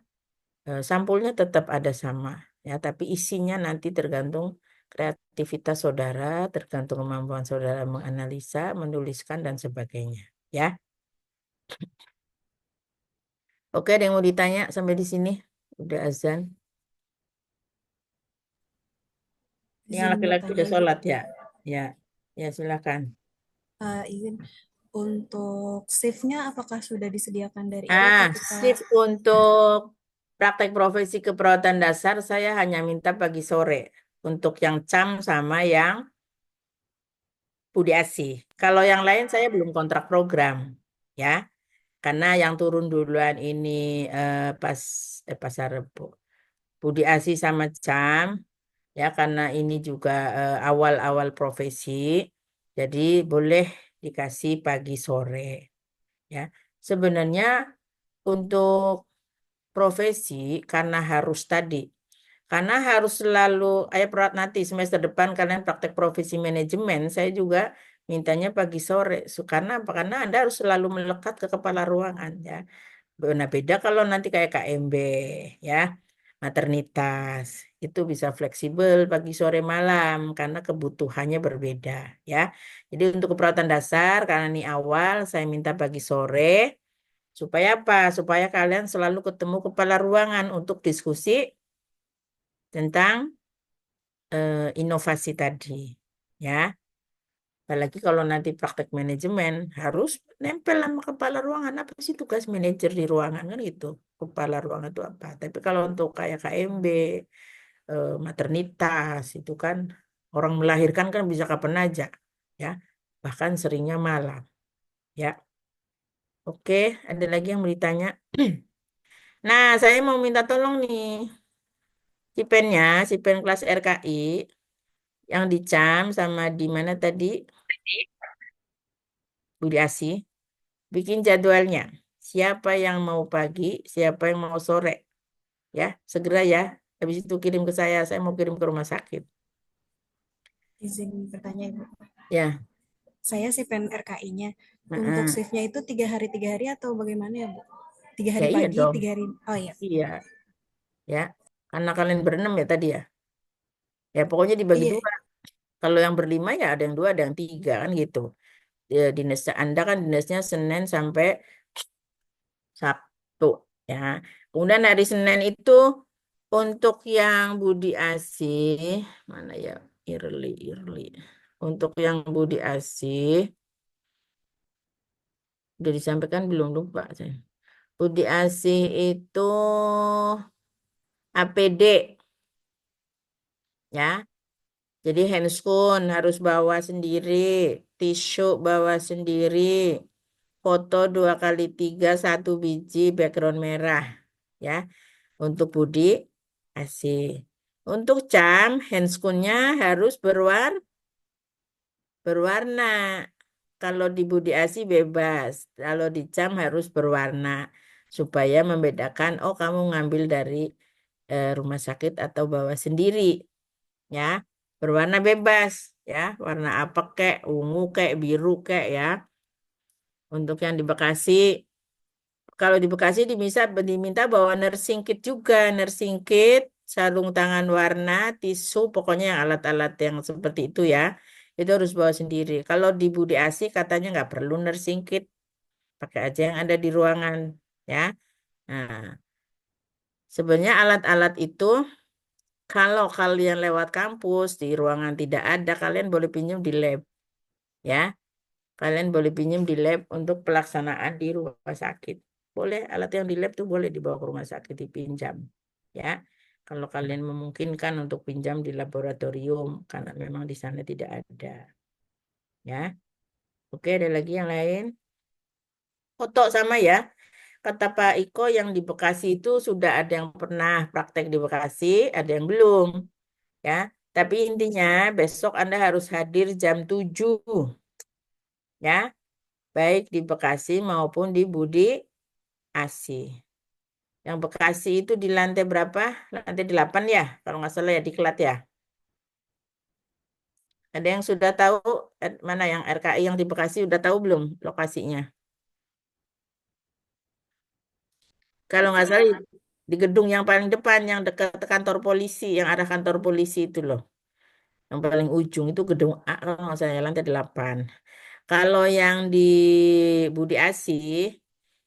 A: Sampulnya tetap ada sama ya, tapi isinya nanti tergantung kreativitas saudara, tergantung kemampuan saudara menganalisa, menuliskan dan sebagainya ya. Oke, ada yang mau ditanya sampai di sini? Udah azan. Yang
B: Izin
A: laki-laki
B: bertanya
A: udah
B: Ibu.
A: sholat ya? Ya, ya silakan.
B: Izin untuk shift-nya apakah sudah disediakan dari awal ketika
A: Shift untuk praktek profesi keperawatan dasar saya hanya minta pagi sore untuk yang CAM sama yang Budi Asih. Kalau yang lain saya belum kontrak program ya, karena yang turun duluan ini Pasar Rebo. Budi Asih sama CAM ya, karena ini juga awal-awal profesi, jadi boleh dikasih pagi sore ya. Sebenarnya untuk profesi karena harus selalu nanti semester depan kalian praktek profesi manajemen, saya juga mintanya pagi sore. Karena apa? Karena Anda harus selalu melekat ke kepala ruangan ya. Nah, beda kalau nanti kayak KMB ya, maternitas itu bisa fleksibel pagi sore malam karena kebutuhannya berbeda ya. Jadi untuk keperawatan dasar karena ini awal saya minta pagi sore. Supaya apa? Supaya kalian selalu ketemu kepala ruangan untuk diskusi tentang inovasi tadi. Ya, apalagi kalau nanti praktek manajemen harus nempel sama kepala ruangan. Apa sih tugas manajer di ruangan kan gitu? Kepala ruangan itu apa? Tapi kalau untuk kayak KMB, maternitas itu kan orang melahirkan kan bisa kapan aja, ya. Bahkan seringnya malam, ya. Oke, ada lagi yang mau ditanya? Nah, saya mau minta tolong nih. Si pen kelas RKI yang di CAM sama di mana tadi Budi Asih bikin jadwalnya. Siapa yang mau pagi, siapa yang mau sore. Ya, segera ya. Habis itu kirim ke saya mau kirim ke rumah sakit.
B: izin bertanya Ibu.
A: Ya,
B: Saya si pen RKI-nya. Untuk
A: heeh.
B: shift-nya itu 3 hari atau bagaimana ya Bu? 3
A: Ya
B: hari
A: iya
B: pagi,
A: dong.
B: 3 hari. Oh iya.
A: Iya, ya. Karena kalian berenam ya tadi ya. Ya pokoknya dibagi
B: Iya,
A: dua. Kalau yang berlima ya ada yang 2, ada yang 3 kan gitu. Ya, Anda kan dinasnya Senin sampai Sabtu ya. Kemudian hari Senin itu untuk yang Budi Asih mana ya, Irli. Untuk yang Budi Asih udah disampaikan belum, lupa saya. Budi Asih itu APD ya. Jadi handscoon harus bawa sendiri, tisu bawa sendiri, foto 2x3 1 biji background merah ya. Untuk budi ASI. Untuk jam, handscoon-nya harus berwarna. Kalau di budi ASI bebas. Kalau di jam harus berwarna. Supaya membedakan, oh kamu ngambil dari rumah sakit atau bawa sendiri. Ya, berwarna bebas. Ya, warna apa kek, ungu kek, biru kek ya. Untuk yang di Bekasi, kalau di Bekasi diminta bawa nursing kit juga, nursing kit, sarung tangan warna, tisu, pokoknya yang alat-alat yang seperti itu ya, itu harus bawa sendiri. Kalau di Budi Asi katanya nggak perlu nursing kit, pakai aja yang ada di ruangan ya. Nah, sebenarnya alat-alat itu kalau kalian lewat kampus di ruangan tidak ada, kalian boleh pinjam di lab ya. Kalian boleh pinjam di lab untuk pelaksanaan di rumah sakit. Boleh, alat yang di lab tuh boleh dibawa ke rumah sakit dipinjam. Ya, kalau kalian memungkinkan untuk pinjam di laboratorium, karena memang di sana tidak ada. Ya, oke, ada lagi yang lain? Foto sama ya. Kata Pak Iko yang di Bekasi itu sudah ada yang pernah praktek di Bekasi, ada yang belum. Ya, tapi intinya besok Anda harus hadir jam 7. Ya, baik di Bekasi maupun di Budi Asi. Yang Bekasi itu di lantai berapa? Lantai 8 ya, kalau nggak salah ya, diklat ya. Ada yang sudah tahu mana yang RKI yang di Bekasi udah tahu belum lokasinya? Kalau nggak salah di gedung yang paling depan, yang dekat kantor polisi, yang arah kantor polisi itu loh. Yang paling ujung itu gedung A, kalau nggak salah ya, lantai 8. Kalau yang di Budi Asi,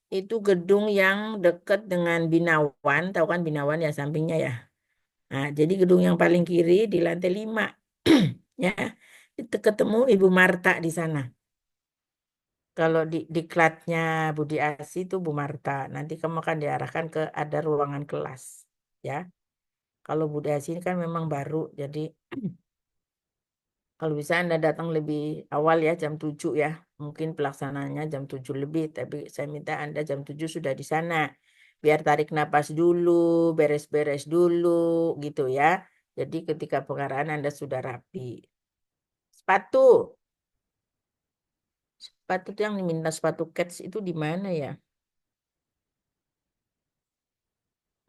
A: itu gedung yang dekat dengan Binawan, tahu kan Binawan ya sampingnya ya. Nah, jadi gedung yang paling kiri di lantai 5. Ya, itu ketemu Ibu Marta di sana. Kalau di diklatnya Budi Asi itu Bu Marta. Nanti kamu akan diarahkan ke ada ruangan kelas. Ya, kalau Budi Asi ini kan memang baru. Jadi kalau bisa Anda datang lebih awal ya, jam 7 ya. Mungkin pelaksanaannya jam 7 lebih. Tapi saya minta Anda jam 7 sudah di sana. Biar tarik napas dulu, beres-beres dulu gitu ya. Jadi ketika pengarahan Anda sudah rapi. Sepatu. Sepatu tuh yang diminta sepatu kets itu di mana ya?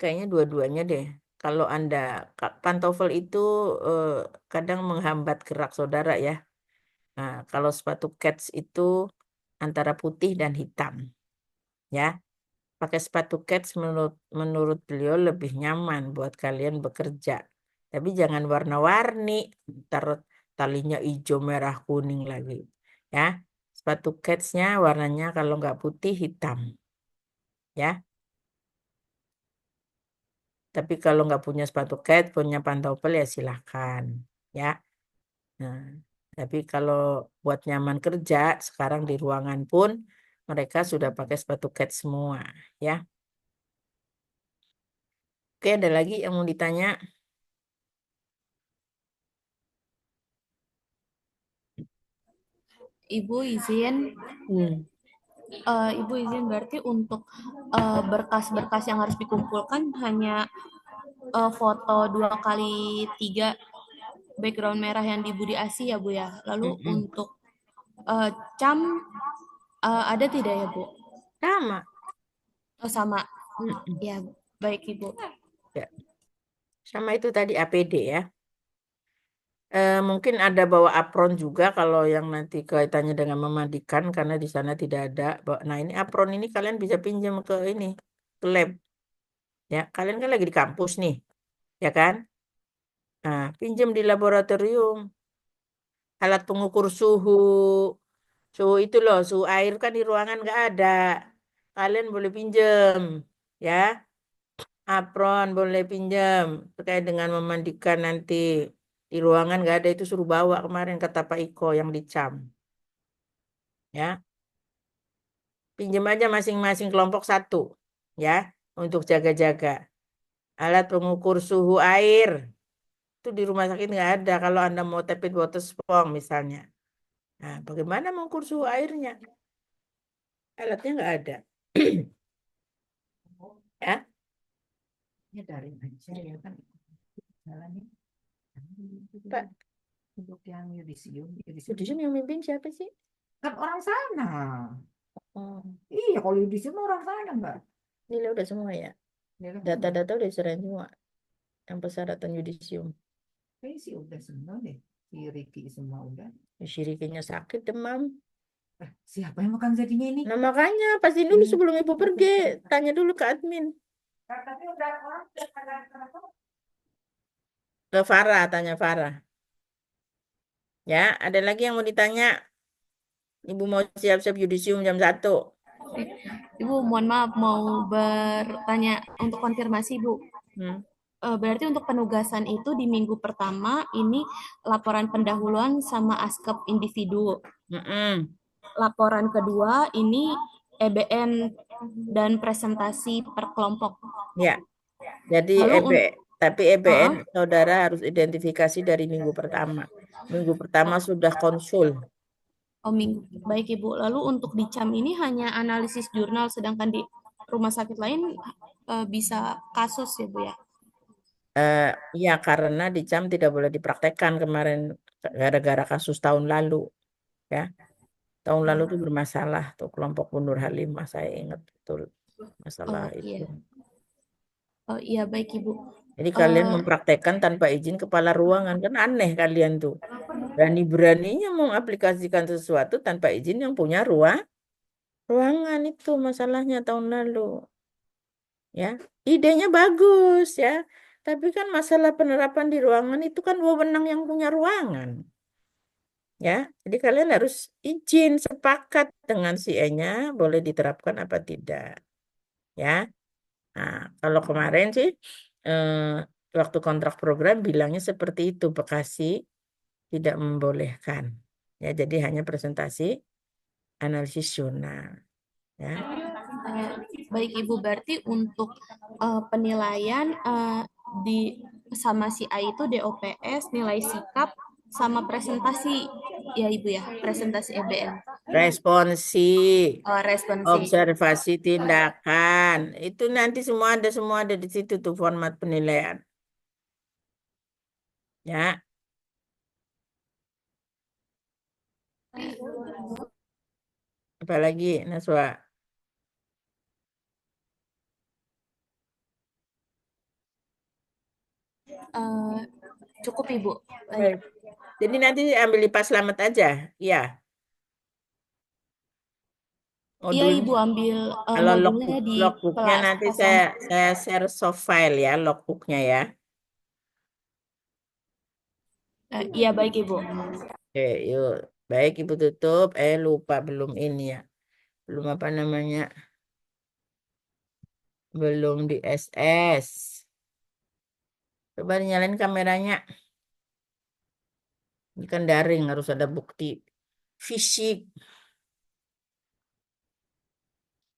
A: Kayaknya dua-duanya deh. Kalau Anda, pantofel itu eh, kadang menghambat gerak saudara ya. Nah, kalau sepatu kets itu antara putih dan hitam. Ya, pakai sepatu kets menurut beliau lebih nyaman buat kalian bekerja. Tapi jangan warna-warni, ntar talinya hijau, merah, kuning lagi. Ya, sepatu ketsnya warnanya kalau nggak putih hitam. Ya, tapi kalau nggak punya sepatu kets, punya pantofel ya silahkan. Ya, nah, tapi kalau buat nyaman kerja, sekarang di ruangan pun mereka sudah pakai sepatu kets semua. Ya, oke, ada lagi yang mau ditanya?
D: Ibu izin,
A: Hmm.
D: Ibu izin berarti untuk berkas-berkas yang harus dikumpulkan hanya foto 2x3 background merah yang di Budi Asi ya Bu ya. Lalu
A: Mm-mm.
D: untuk cam ada tidak ya Bu?
A: Sama.
D: Oh sama.
A: Mm-mm.
D: Ya baik Ibu.
A: Ya. Sama itu tadi APD ya. Mungkin ada bawa apron juga kalau yang nanti kaitannya dengan memandikan karena di sana tidak ada. Nah ini apron ini kalian bisa pinjam ke ini ke lab. Ya, kalian kan lagi di kampus nih, ya kan? Nah, pinjam di laboratorium alat pengukur suhu. Suhu itu loh, suhu air kan di ruangan nggak ada. Kalian boleh pinjam, ya. Apron boleh pinjam terkait dengan memandikan nanti di ruangan nggak ada itu suruh bawa kemarin kata Pak Iko yang dicam, ya. Pinjam aja masing-masing kelompok satu, ya, untuk jaga-jaga. Alat pengukur suhu air itu di rumah sakit nggak ada. Kalau Anda mau tepit water spong misalnya, nah bagaimana mengukur suhu airnya? Alatnya nggak ada, ya.
F: Ya daring aja ya kan. Jalannya.
A: Pak,
F: Untuk yang yudisium
A: Yudisium yang mimpin siapa sih?
F: kan orang sana.
A: Oh,
F: Iya, kalau yudisium orang sana enggak.
A: nilai udah semua ya.
F: Ya kan?
A: Data-data udah diserahin semua. Yang persyaratan yudisium.
F: Kayaknya sih udah semua deh. Si Ricky semua udah.
A: Syirikinya sakit, demam.
F: Siapa yang makan jadinya ini?
A: Nah makanya pastiin dulu sebelum ibu pergi. Tanya dulu ke admin.
F: Tapi udah orang ada
A: Ke Farah, tanya Farah. Ya, ada lagi yang mau ditanya? Ibu mau siap-siap yudisium jam 1.
D: Ibu, mohon maaf mau bertanya untuk konfirmasi, Bu.
A: Hmm.
D: Berarti untuk penugasan itu di minggu pertama ini laporan pendahuluan sama askep individu.
A: Mm-mm.
D: Laporan kedua ini EBN dan presentasi per kelompok.
A: Ya, jadi
D: Lalu
A: tapi EBN saudara harus identifikasi dari minggu pertama. Minggu pertama sudah konsul.
D: Oh, minggu. Baik, Ibu. Lalu untuk di CAM ini hanya analisis jurnal, sedangkan di rumah sakit lain bisa kasus ya, Bu ya?
A: Ya, karena di CAM tidak boleh dipraktekkan kemarin gara-gara kasus tahun lalu. Ya, tahun lalu itu bermasalah tuh kelompok Bunur Halimah, saya ingat betul masalah
D: Oh,
A: itu.
D: iya. Oh, iya, baik, Ibu.
A: Jadi kalian mempraktekkan tanpa izin kepala ruangan, kan aneh kalian tuh. Berani-beraninya mengaplikasikan sesuatu tanpa izin yang punya ruangan, itu masalahnya tahun lalu. Ya, idenya bagus ya. Tapi kan masalah penerapan di ruangan itu kan wewenang yang punya ruangan. Ya, jadi kalian harus izin sepakat dengan si E-nya boleh diterapkan apa tidak. Ya. Nah, kalau kemarin sih waktu kontrak program bilangnya seperti itu, Bekasi tidak membolehkan. Ya, jadi hanya presentasi analisis jurnal. Ya.
D: Baik, Ibu, berarti untuk penilaian di sama si A itu DOPS, nilai sikap, sama presentasi ya, Ibu ya, presentasi EBM.
A: Responsi,
D: Responsi.
A: observasi tindakan, itu nanti semua ada di situ tuh format penilaian. Ya. Apalagi Naswa?
D: Cukup, Ibu.
A: Baik. Jadi nanti ambil IPA Selamat aja, ya.
D: Iya,
A: Modul.
D: Ibu ambil
A: Kalau
D: modulnya di
A: logbooknya
D: kelas
A: nanti
D: 0.
A: saya share soft file ya, logbooknya ya.
D: Iya, baik, Ibu.
A: Oke, yuk. Baik, Ibu tutup. Lupa belum ini ya. Belum apa namanya? Belum di SS. Coba nyalain kameranya. Ini kan daring, harus ada bukti fisik.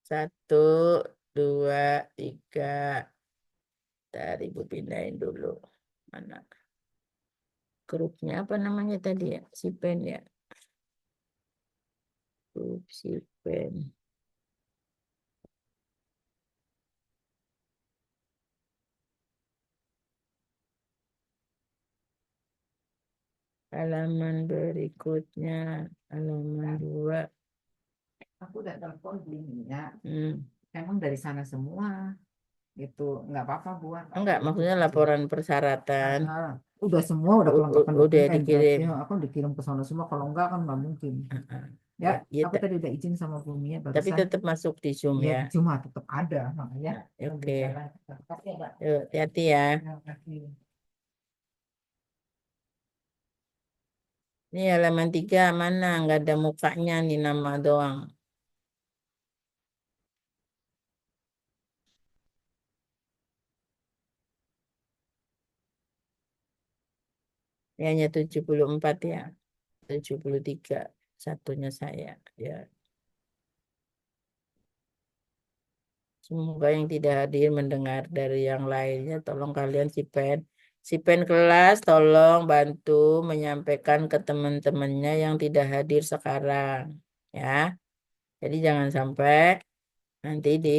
A: 1, 2, 3. Tadi Ibu pindahin dulu. Mana? Grupnya apa namanya tadi ya? Sipen ya. Grup Sipen. Halaman berikutnya, halaman 2.
F: Aku udah telepon belinya.
A: Hmm.
F: Emang dari sana semua. Itu nggak apa-apa buat.
A: Enggak, maksudnya laporan persyaratan.
F: Udah semua udah kelengkapan
A: Udah
F: dokumen,
A: dikirim.
F: aku dikirim ke sana semua, kalau enggak kan nggak mungkin. Ya,
A: Ya,
F: aku tadi udah izin sama Bu Mia
A: tapi
F: barusan.
A: tetap masuk di Zoom
F: Ya,
A: ya.
F: cuma tetap ada makanya.
A: Oke.
F: Makasih ya, Mbak.
A: Yuk, hati-hati ya.
F: Ya, makasih.
A: Ini halaman 3 mana? Nggak ada mukanya nih, nama doang. Ini hanya 74 ya. 73. Satunya saya. Ya. Semoga yang tidak hadir mendengar dari yang lainnya. Tolong kalian Sipen kelas tolong bantu menyampaikan ke teman-temannya yang tidak hadir sekarang. Ya. Jadi jangan sampai nanti di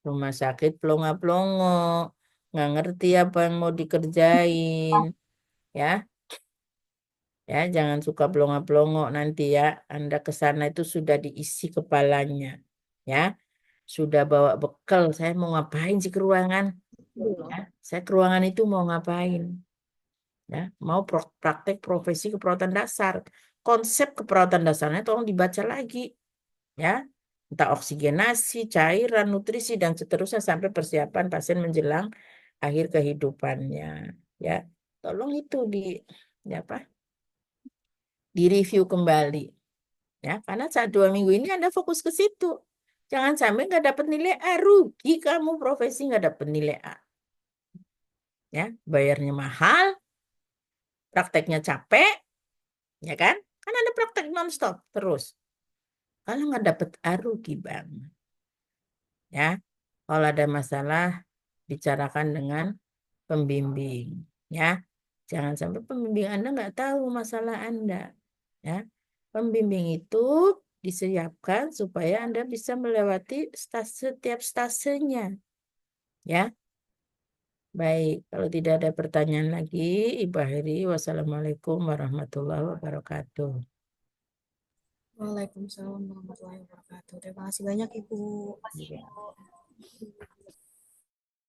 A: rumah sakit plongo-plongo nggak ngerti apa yang mau dikerjain, ya. Ya, jangan suka blongok-blongok nanti ya. Anda ke sana itu sudah diisi kepalanya, ya. Sudah bawa bekal. Saya mau ngapain sih ke ruangan? Ya, saya ke ruangan itu mau ngapain? Ya, mau praktek profesi keperawatan dasar. Konsep keperawatan dasarnya tolong dibaca lagi, ya. Entah oksigenasi, cairan, nutrisi dan seterusnya sampai persiapan pasien menjelang akhir kehidupannya, ya. Tolong itu ya apa? Direview kembali, ya. Karena saat 2 minggu ini Anda fokus ke situ. Jangan sampai nggak dapat nilai A, rugi kamu profesi nggak dapat nilai A. Ya, bayarnya mahal, prakteknya capek, ya kan? Kan ada praktek nonstop terus. Kalau nggak dapet A, rugi banget. Ya, kalau ada masalah, bicarakan dengan pembimbing. Ya, jangan sampai pembimbing Anda nggak tahu masalah Anda. Ya, pembimbing itu disiapkan supaya Anda bisa melewati setiap stasenya. Ya, baik. Kalau tidak ada pertanyaan lagi, Ibu akhiri. Wassalamualaikum warahmatullahi wabarakatuh.
B: Waalaikumsalam warahmatullahi wabarakatuh. Terima kasih banyak Ibu.
A: Iya.